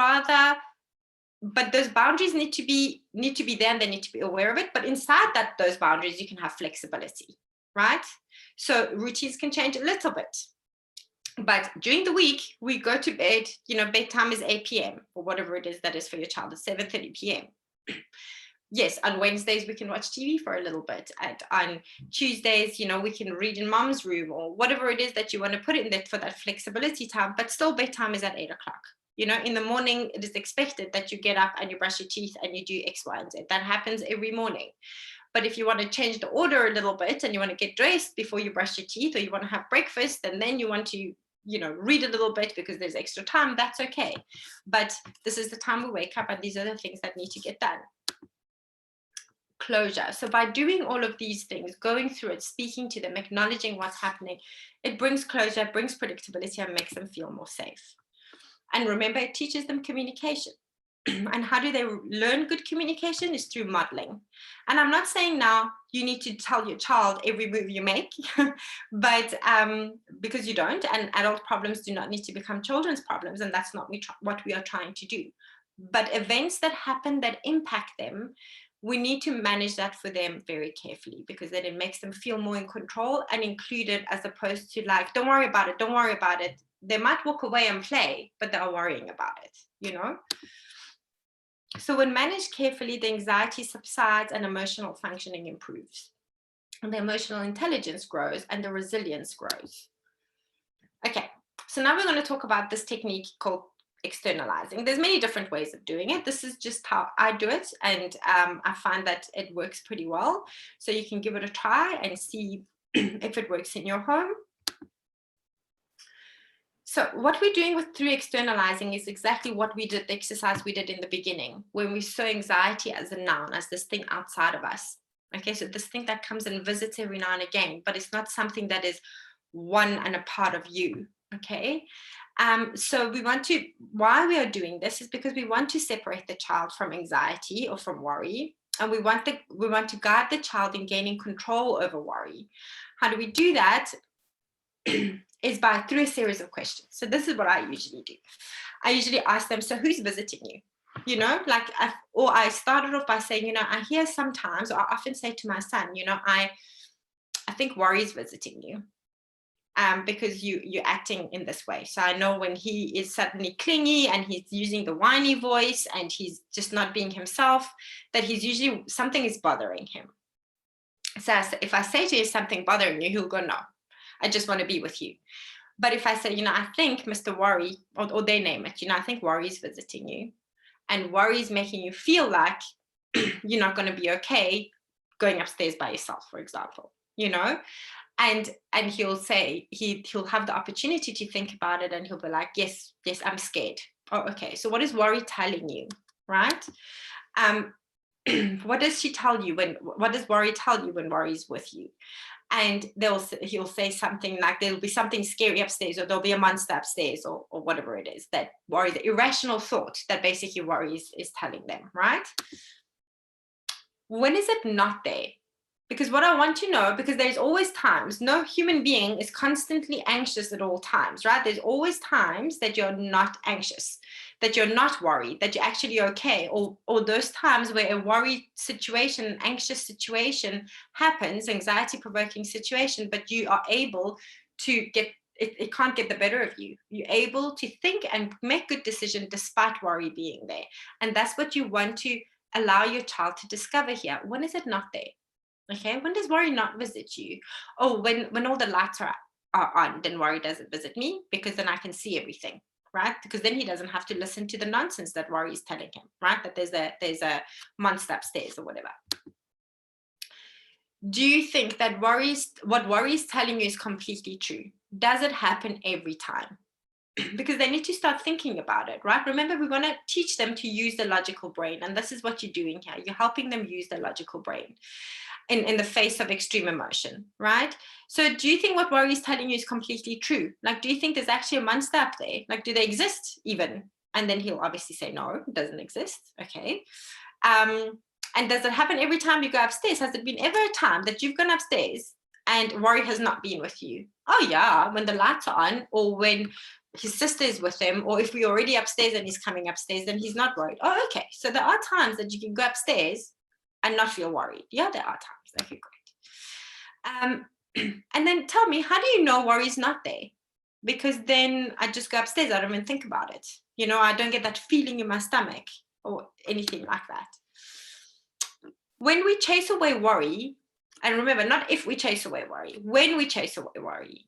those boundaries need to be there and they need to be aware of it. But inside those boundaries, you can have flexibility, right? So routines can change a little bit. But during the week, we go to bed, bedtime is 8 p.m. or whatever it is that is for your child, it's 7:30 p.m. Yes, on Wednesdays, we can watch TV for a little bit. And on Tuesdays, we can read in mom's room or whatever it is that you want to put in there for that flexibility time. But still, bedtime is at 8 o'clock. In the morning, it is expected that you get up and you brush your teeth and you do X, Y, and Z. That happens every morning. But if you want to change the order a little bit and you want to get dressed before you brush your teeth, or you want to have breakfast and then you want to, read a little bit because there's extra time, that's okay. But this is the time we wake up, and these are the things that need to get done. Closure. So by doing all of these things, going through it, speaking to them, acknowledging what's happening, it brings closure, it brings predictability, and makes them feel more safe. And remember, it teaches them communication. And how do they learn good communication? Is through modeling. And I'm not saying now you need to tell your child every move you make, but because you don't, and adult problems do not need to become children's problems, and that's not what we are trying to do. But events that happen that impact them, we need to manage that for them very carefully, because then it makes them feel more in control and included, as opposed to like, don't worry about it, don't worry about it. They might walk away and play, but they are worrying about it, So when managed carefully, the anxiety subsides and emotional functioning improves. And the emotional intelligence grows and the resilience grows. Okay, so now we're going to talk about this technique called externalizing. There's many different ways of doing it. This is just how I do it, and I find that it works pretty well. So you can give it a try and see if it works in your home. So what we're doing through externalizing is exactly what we did, the exercise we did in the beginning, when we saw anxiety as a noun, as this thing outside of us. Okay, so this thing that comes and visits every now and again, but it's not something that is one and a part of you. Okay, so why we are doing this is because we want to separate the child from anxiety or from worry, and we want to guide the child in gaining control over worry. How do we do that? Is through a series of questions. So this is what I usually do. I usually ask them, so who's visiting you? I started off by saying, I hear sometimes, or I often say to my son, I think worry is visiting you. Because you're acting in this way. So I know when he is suddenly clingy and he's using the whiny voice and he's just not being himself, that he's usually, something is bothering him. So if I say to you, something bothering you, he'll go, no, I just want to be with you. But if I say, I think Mr. Worry, or they name it, I think worry is visiting you, and worry is making you feel like you're not going to be okay going upstairs by yourself, for example, and he'll say, he'll have the opportunity to think about it, and he'll be like, yes, I'm scared. Oh, okay. So what is worry telling you, right? What does she tell you what does worry tell you when worry is with you? And he'll say something like, there'll be something scary upstairs, or there'll be a monster upstairs, or whatever it is that worry, the irrational thought that basically worry is telling them, right? When is it not there? Because what I want to know, because there's always times, no human being is constantly anxious at all times, right? There's always times that you're not anxious, that you're not worried, that you're actually okay, or those times where a worried situation, an anxious situation happens, anxiety-provoking situation, but you are able to it can't get the better of you. You're able to think and make good decisions despite worry being there. And that's what you want to allow your child to discover here. When is it not there? Okay, when does worry not visit you? Oh, when all the lights are on, then worry doesn't visit me, because then I can see everything, right? Because then he doesn't have to listen to the nonsense that worry is telling him, right? That there's a monster upstairs or whatever. Do you think that what worry is telling you is completely true? Does it happen every time? Because they need to start thinking about it, right? Remember, we want to teach them to use the logical brain, and this is what you're doing here. You're helping them use the logical brain in the face of extreme emotion, right? So do you think what worry is telling you is completely true? Like, do you think there's actually a monster up there? Like, do they exist even? And then he'll obviously say, no, it doesn't exist. Okay. And does it happen every time you go upstairs? Has it been ever a time that you've gone upstairs and worry has not been with you? Oh yeah, when the lights are on, or when his sister is with him, or if we're already upstairs and he's coming upstairs, then he's not worried. Oh, okay. So there are times that you can go upstairs and not feel worried. Yeah, there are times. Okay, great. And then tell me, how do you know worry is not there? Because then I just go upstairs, I don't even think about it. I don't get that feeling in my stomach or anything like that. When we chase away worry, and remember, not if we chase away worry, when we chase away worry,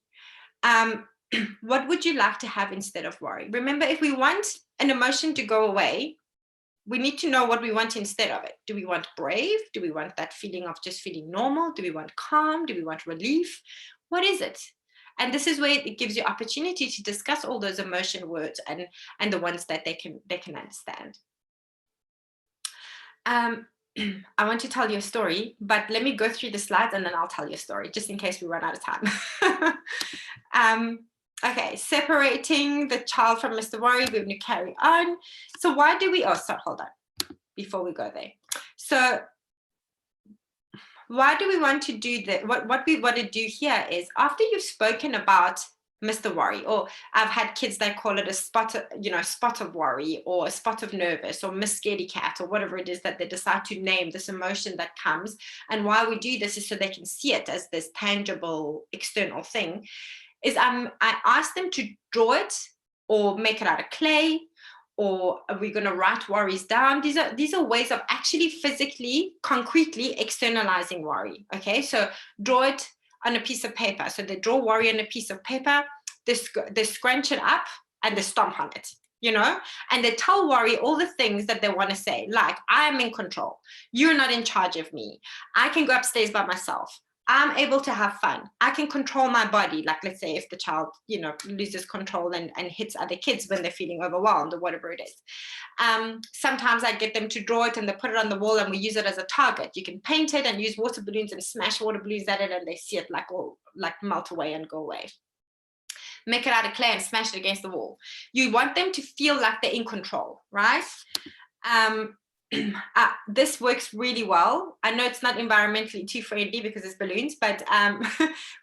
what would you like to have instead of worry? Remember, if we want an emotion to go away, we need to know what we want instead of it. Do we want brave? Do we want that feeling of just feeling normal? Do we want calm? Do we want relief? What is it? And this is where it gives you opportunity to discuss all those emotion words and the ones that they can understand. I want to tell you a story, but let me go through the slides and then I'll tell you a story, just in case we run out of time. Okay, separating the child from Mr. Worry, we're going to carry on. So why do we, hold on, before we go there. So why do we want to do that? What we want to do here is, after you've spoken about Mr. Worry, or I've had kids that call it a spot of worry, or a spot of nervous, or Miss Scaredy Cat, or whatever it is that they decide to name this emotion that comes. And why we do this is so they can see it as this tangible external thing. Is I ask them to draw it or make it out of clay, or are we going to write worries down? These are ways of actually physically, concretely externalizing worry. Okay, so draw it on a piece of paper. So they draw worry on a piece of paper, they scrunch it up and they stomp on it, and they tell worry all the things that they want to say, like, I am in control, you're not in charge of me, I can go upstairs by myself, I'm able to have fun, I can control my body. Like, let's say if the child, loses control and hits other kids when they're feeling overwhelmed or whatever it is. Sometimes I get them to draw it and they put it on the wall and we use it as a target. You can paint it and use water balloons and smash water balloons at it and they see it like melt away and go away. Make it out of clay and smash it against the wall. You want them to feel like they're in control, right? This works really well. I know it's not environmentally too friendly because it's balloons, but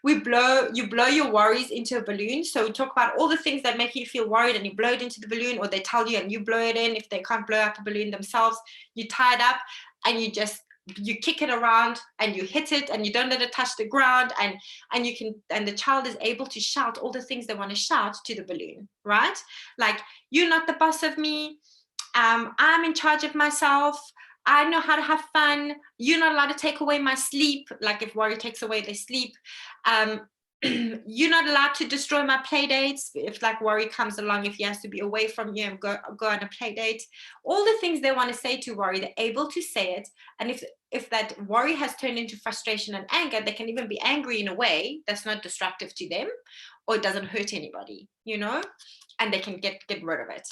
you blow your worries into a balloon. So we talk about all the things that make you feel worried and you blow it into the balloon, or they tell you and you blow it in. If they can't blow up a balloon themselves, you tie it up and you kick it around and you hit it and you don't let it touch the ground, and the child is able to shout all the things they want to shout to the balloon, right? Like, you're not the boss of me, I'm in charge of myself, I know how to have fun, you're not allowed to take away my sleep. Like, if worry takes away their sleep, you're not allowed to destroy my play dates. If like worry comes along, if he has to be away from you and go on a play date, all the things they want to say to worry, they're able to say it. And if that worry has turned into frustration and anger, they can even be angry in a way that's not destructive to them or it doesn't hurt anybody, and they can get rid of it.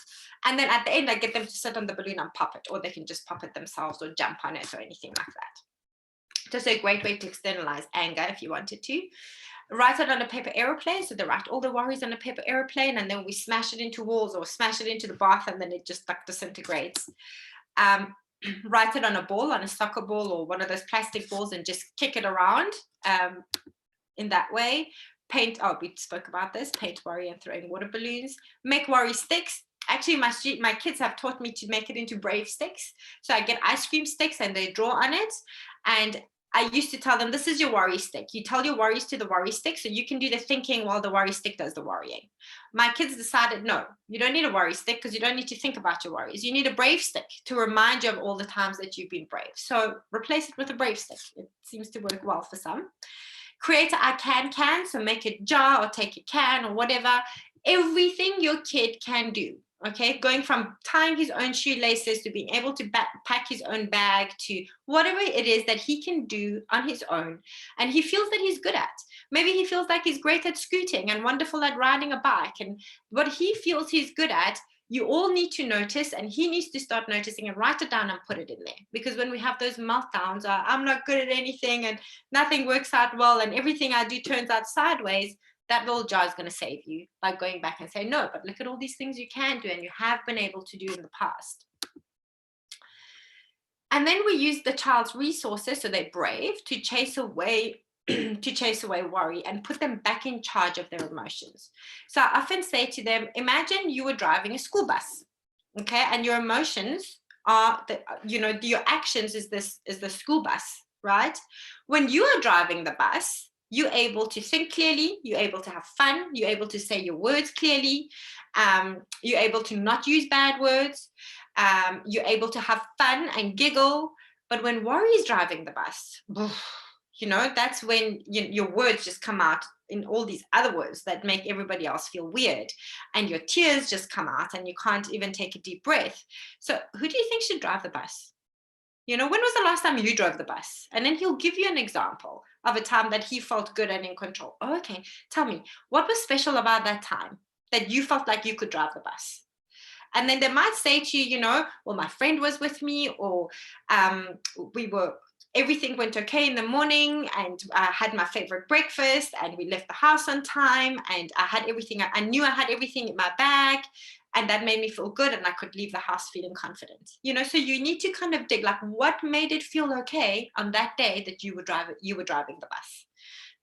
And then at the end, I get them to sit on the balloon and pop it, or they can just pop it themselves or jump on it or anything like that. Just a great way to externalize anger if you wanted to. Write it on a paper aeroplane. So they write all the worries on a paper aeroplane, and then we smash it into walls or smash it into the bath, and then it just like disintegrates. Write it on a ball, on a soccer ball or one of those plastic balls, and just kick it around in that way. Paint, we spoke about this, paint worry and throwing water balloons. Make worry sticks. Actually, my kids have taught me to make it into brave sticks. So I get ice cream sticks and they draw on it. And I used to tell them, this is your worry stick. You tell your worries to the worry stick so you can do the thinking while the worry stick does the worrying. My kids decided, no, you don't need a worry stick because you don't need to think about your worries. You need a brave stick to remind you of all the times that you've been brave. So replace it with a brave stick. It seems to work well for some. Create an I can, so make a jar or take a can or whatever. Everything your kid can do. Okay, going from tying his own shoelaces to being able to pack his own bag to whatever it is that he can do on his own and he feels that he's good at. Maybe he feels like he's great at scooting and wonderful at riding a bike, and what he feels he's good at, you all need to notice, and he needs to start noticing and write it down and put it in there. Because when we have those meltdowns, I'm not good at anything and nothing works out well and everything I do turns out sideways, that little jar is going to save you by going back and say, no, but look at all these things you can do and you have been able to do in the past. And then we use the child's resources, so they're brave, to chase away worry and put them back in charge of their emotions. So I often say to them, imagine you were driving a school bus, okay, and your emotions are your actions is the school bus, right? When you are driving the bus, you're able to think clearly, you're able to have fun, you're able to say your words clearly, you're able to not use bad words, you're able to have fun and giggle. But when worry is driving the bus, You know, that's when your words just come out in all these other words that make everybody else feel weird, and your tears just come out and you can't even take a deep breath. So who do you think should drive the bus? You know, when was the last time you drove the bus? And then he'll give you an example of a time that he felt good and in control. Oh, okay, tell me, what was special about that time that you felt like you could drive the bus? And then they might say to you, you know, well, my friend was with me, or everything went okay in the morning, and I had my favorite breakfast, and we left the house on time, and I had everything. I knew I had everything in my bag, and that made me feel good, and I could leave the house feeling confident. You know, so you need to kind of dig, like, what made it feel okay on that day that you were driving the bus.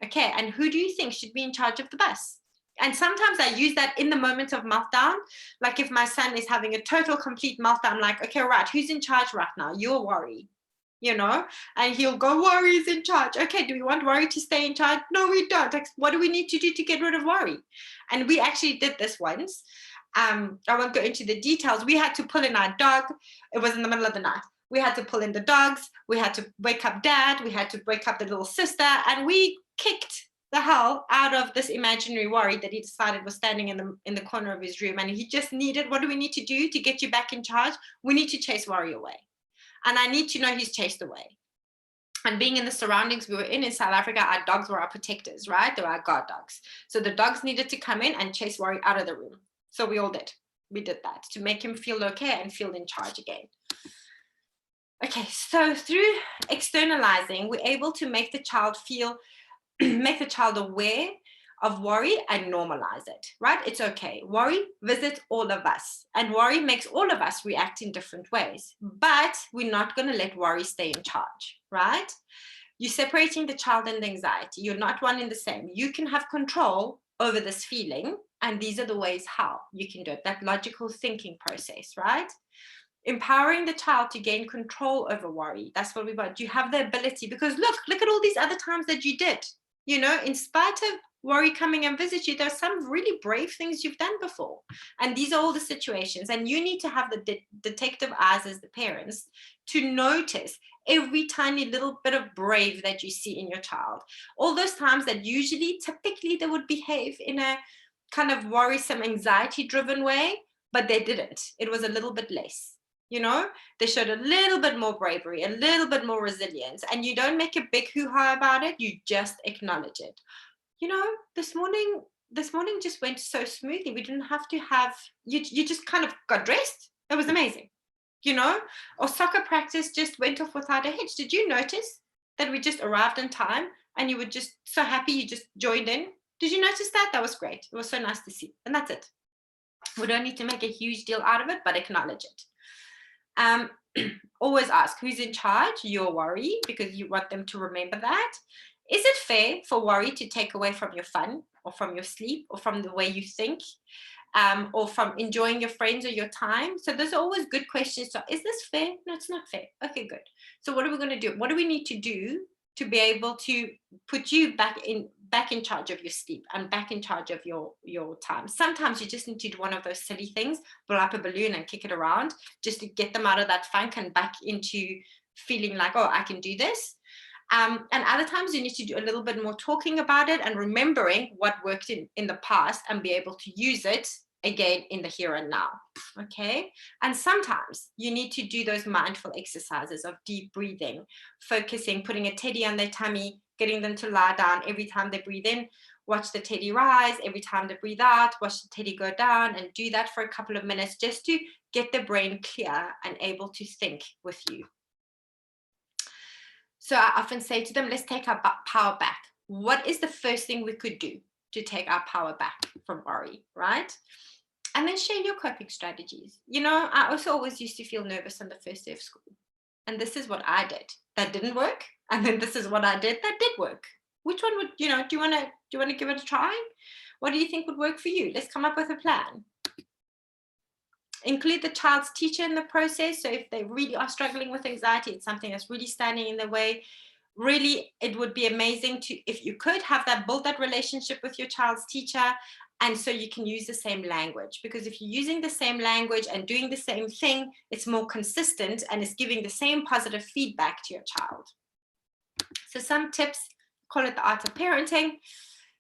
Okay, and who do you think should be in charge of the bus? And sometimes I use that in the moment of meltdown. Like if my son is having a total complete meltdown, I'm like, okay, right, who's in charge right now? You're Worry, you know? And he'll go, Worry is in charge. Okay, do we want Worry to stay in charge? No, we don't. Like, what do we need to do to get rid of Worry? And we actually did this once. I won't go into the details. We had to pull in our dog. It was in the middle of the night. We had to pull in the dogs. We had to wake up dad. We had to wake up the little sister. And we kicked the hell out of this imaginary Worry that he decided was standing in the corner of his room. And he just needed, what do we need to do to get you back in charge? We need to chase Worry away. And I need to know he's chased away. And being in the surroundings we were in South Africa, our dogs were our protectors, right? They were our guard dogs. So the dogs needed to come in and chase Worry out of the room. So we all did. We did that to make him feel okay and feel in charge again. Okay, so through externalizing, we're able to make the child feel, make the child aware of Worry and normalize it, right? It's okay. Worry visits all of us, and Worry makes all of us react in different ways, but we're not going to let Worry stay in charge, right? You're separating the child and the anxiety. You're not one and the same. You can have control over this feeling, and these are the ways how you can do it, that logical thinking process, right? Empowering the child to gain control over Worry. That's what we want. You have the ability, because look at all these other times that you did. You know, in spite of Worry coming and visit you, there's some really brave things you've done before. And these are all the situations. And you need to have the detective eyes as the parents to notice every tiny little bit of brave that you see in your child. All those times that typically they would behave in a kind of worrisome, anxiety-driven way, but they didn't. It was a little bit less. You know, they showed a little bit more bravery, a little bit more resilience, and you don't make a big hoo-ha about it. You just acknowledge it. You know, this morning just went so smoothly. We didn't have to have, you just kind of got dressed. It was amazing. You know, or soccer practice just went off without a hitch. Did you notice that we just arrived in time and you were just so happy you just joined in? Did you notice that? That was great. It was so nice to see. And that's it. We don't need to make a huge deal out of it, but acknowledge it. Always ask who's in charge. Your Worry, because you want them to remember that. Is it fair for Worry to take away from your fun or from your sleep or from the way you think, or from enjoying your friends or your time? So those are always good questions. So is this fair? No, it's not fair. Okay, good. So what are we going to do? What do we need to do to be able to put you back in charge of your sleep and back in charge of your time? Sometimes you just need to do one of those silly things, blow up a balloon and kick it around, just to get them out of that funk and back into feeling like, oh, I can do this. And other times you need to do a little bit more talking about it and remembering what worked in the past and be able to use it again in the here and now. Okay. And sometimes you need to do those mindful exercises of deep breathing, focusing, putting a teddy on their tummy, getting them to lie down. Every time they breathe in, watch the teddy rise. Every time they breathe out, watch the teddy go down, and do that for a couple of minutes just to get the brain clear and able to think with you. So I often say to them, let's take our power back. What is the first thing we could do to take our power back from Worry, right? And then share your coping strategies. You know, I also always used to feel nervous on the first day of school. And this is what I did. That didn't work. And then this is what I did that did work. Which one would, you know, do you want to give it a try? What do you think would work for you? Let's come up with a plan. Include the child's teacher in the process. So if they really are struggling with anxiety, it's something that's really standing in their way. Really, it would be amazing to, if you could, build that relationship with your child's teacher. And so you can use the same language, because if you're using the same language and doing the same thing, it's more consistent and it's giving the same positive feedback to your child. So some tips, call it the art of parenting.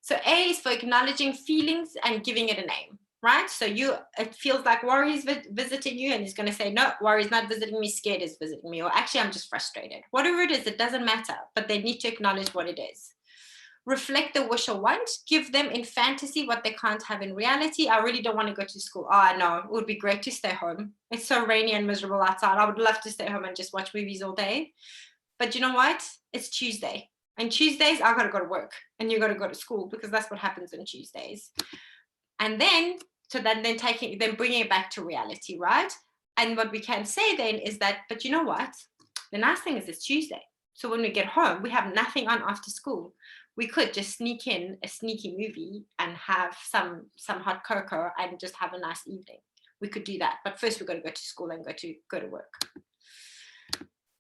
So A is for acknowledging feelings and giving it a name, right? So it feels like worry is visiting you, and he's going to say, no, worry is not visiting me, scared is visiting me, or actually I'm just frustrated. Whatever it is, it doesn't matter, but they need to acknowledge what it is. Reflect the wish or want, give them in fantasy what they can't have in reality. I really don't want to go to school. Oh, I know, it would be great to stay home. It's so rainy and miserable outside. I would love to stay home and just watch movies all day. But you know what? It's Tuesday. And Tuesdays, I gotta go to work and you gotta go to school, because that's what happens on Tuesdays. And then, so then bringing it back to reality, right? And what we can say then is that, but you know what? The nice thing is it's Tuesday. So when we get home, we have nothing on after school. We could just sneak in a sneaky movie and have some hot cocoa and just have a nice evening. We could do that. But first we've got to go to school and go to work.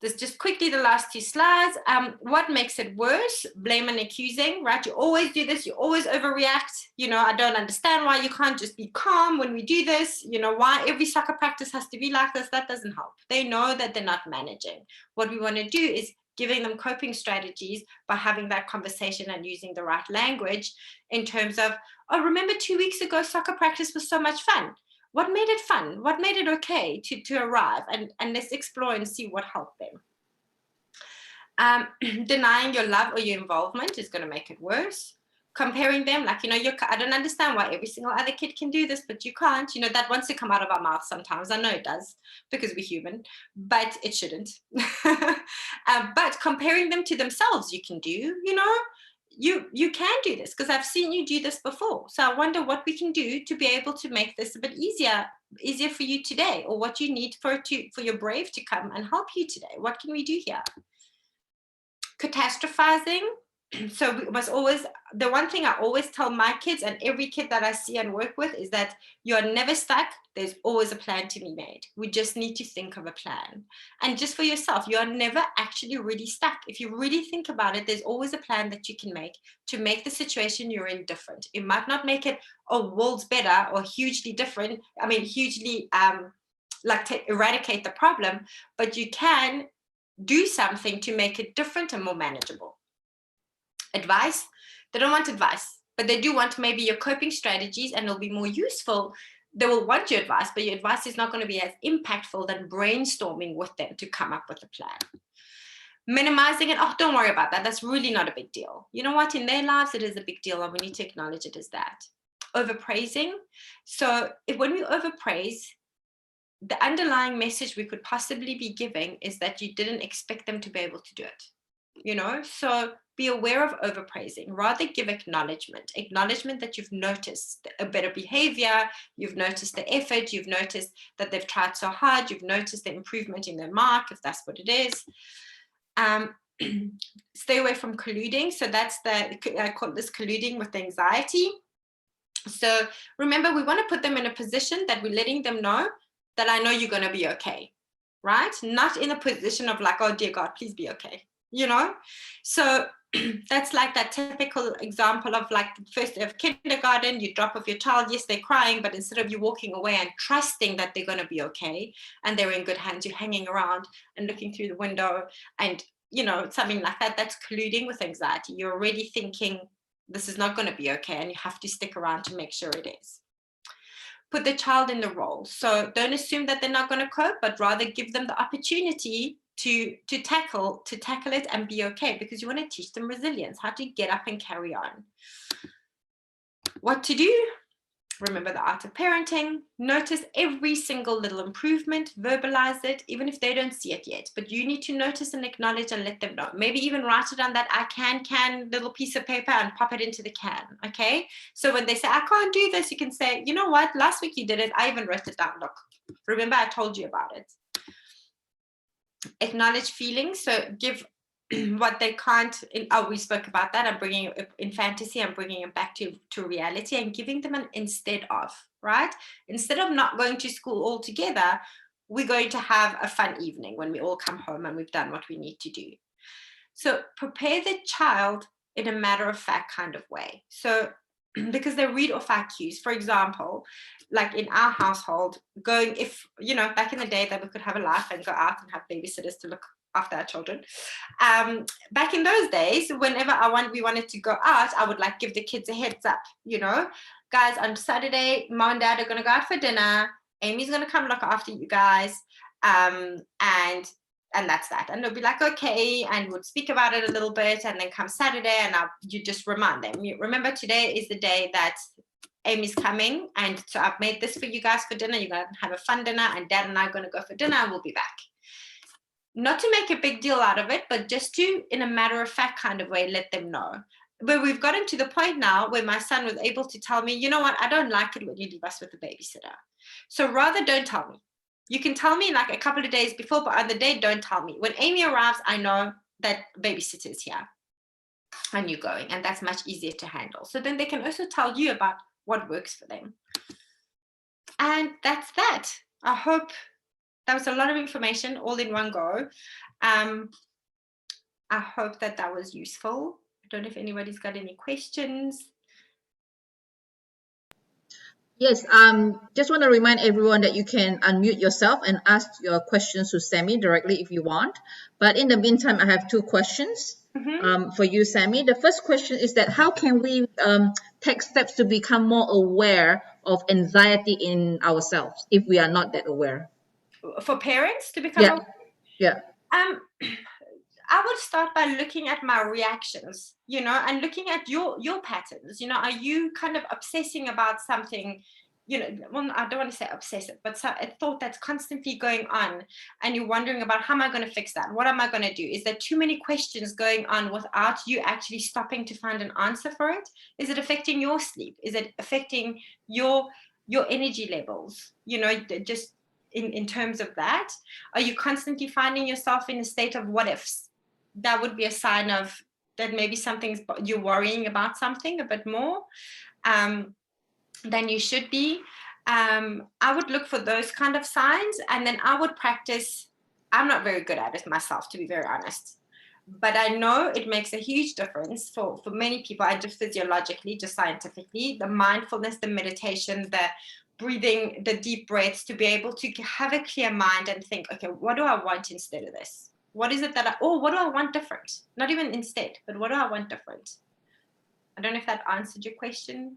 This just quickly, the last 2 slides. What makes it worse? Blame and accusing, right? You always do this. You always overreact. You know, I don't understand why you can't just be calm when we do this. You know, why every soccer practice has to be like this. That doesn't help. They know that they're not managing. What we want to do is giving them coping strategies by having that conversation and using the right language in terms of, oh, remember 2 weeks ago, soccer practice was so much fun. What made it fun? What made it okay to arrive? And let's explore and see what helped them. Denying your love or your involvement is going to make it worse. Comparing them, like, you know, I don't understand why every single other kid can do this, but you can't. You know, that wants to come out of our mouth sometimes. I know it does, because we're human, but it shouldn't. But comparing them to themselves, you can do, you know, you can do this, because I've seen you do this before. So I wonder what we can do to be able to make this a bit easier for you today, or what you need for your brave to come and help you today. What can we do here? Catastrophizing. So we must always, the one thing I always tell my kids and every kid that I see and work with is that you're never stuck. There's always a plan to be made. We just need to think of a plan. And just for yourself, you're never actually really stuck. If you really think about it, there's always a plan that you can make to make the situation you're in different. It might not make it worlds better or hugely different. I mean, hugely like to eradicate the problem, but you can do something to make it different and more manageable. Advice, they don't want advice, but they do want maybe your coping strategies, and it'll be more useful. They will want your advice, but your advice is not going to be as impactful than brainstorming with them to come up with a plan. Minimizing it, oh, don't worry about that. That's really not a big deal. You know what? In their lives, it is a big deal, and we need to acknowledge it as that. Overpraising. So when we overpraise, the underlying message we could possibly be giving is that you didn't expect them to be able to do it. You know, so be aware of overpraising. Rather give acknowledgement that you've noticed a better behavior, you've noticed the effort, you've noticed that they've tried so hard, you've noticed the improvement in their mark, if that's what it is. Stay away from colluding. So that's I call this colluding with anxiety. So remember, we want to put them in a position that we're letting them know that I know you're going to be okay, right? Not in a position of like, oh dear God, please be okay. You know, so that's like that typical example of like the first day of kindergarten, you drop off your child, yes, they're crying, but instead of you walking away and trusting that they're going to be okay and they're in good hands, you're hanging around and looking through the window and, you know, something like that. That's colluding with anxiety. You're already thinking this is not going to be okay, and you have to stick around to make sure it is. Put the child in the role. So don't assume that they're not going to cope, but rather give them the opportunity to tackle it and be okay, because you want to teach them resilience, how to get up and carry on. What to do? Remember the art of parenting. Notice every single little improvement, verbalize it, even if they don't see it yet, but you need to notice and acknowledge and let them know. Maybe even write it on that I can little piece of paper and pop it into the can. Okay, so when they say I can't do this, you can say, you know what, last week you did it, I even wrote it down, look, remember I told you about it. Acknowledge feelings. So give what they can't. We spoke about that. I'm bringing it in fantasy. I'm bringing it back to reality and giving them an instead of, right? Instead of not going to school altogether, we're going to have a fun evening when we all come home and we've done what we need to do. So prepare the child in a matter of fact kind of way. So because they read off our cues. For example, like in our household, if, you know, back in the day that we could have a life and go out and have babysitters to look after our children. Back in those days, whenever we wanted to go out, I would like give the kids a heads up, you know, guys, on Saturday, mom and dad are going to go out for dinner. Amy's going to come look after you guys. And that's that. And they'll be like, okay, and we'll speak about it a little bit. And then come Saturday, and you just remind them, remember, today is the day that Amy's coming, and so I've made this for you guys for dinner. You're going to have a fun dinner, and dad and I are going to go for dinner, and we'll be back. Not to make a big deal out of it, but just to, in a matter-of-fact kind of way, let them know. But we've gotten to the point now where my son was able to tell me, you know what, I don't like it when you leave us with a babysitter. So rather don't tell me. You can tell me like a couple of days before, but on the day, don't tell me. When Amy arrives, I know that babysitter is here and you're going, and that's much easier to handle. So then they can also tell you about what works for them. And that's that. I hope that was a lot of information all in one go. I hope that was useful. I don't know if anybody's got any questions. Yes, just want to remind everyone that you can unmute yourself and ask your questions to Sammy directly if you want. But in the meantime, I have two questions for you, Sammy. The first question is that how can we take steps to become more aware of anxiety in ourselves if we are not that aware? For parents to become aware? Yeah. I would start by looking at my reactions, you know, and looking at your patterns. You know, are you kind of obsessing about something, you know, well, I don't want to say obsessive, but a thought that's constantly going on, and you're wondering about how am I going to fix that? What am I going to do? Is there too many questions going on without you actually stopping to find an answer for it? Is it affecting your sleep? Is it affecting your energy levels? You know, just in terms of that, are you constantly finding yourself in a state of what ifs? That would be a sign of that maybe you're worrying about something a bit more than you should be. I would look for those kind of signs, and then I would practice. I'm not very good at it myself, to be very honest, but I know it makes a huge difference for many people, and just physiologically, just scientifically, the mindfulness, the meditation, the breathing, the deep breaths, to be able to have a clear mind and think, okay, what do I want instead of this? What is it what do I want different? Not even instead, but what do I want different? I don't know if that answered your question.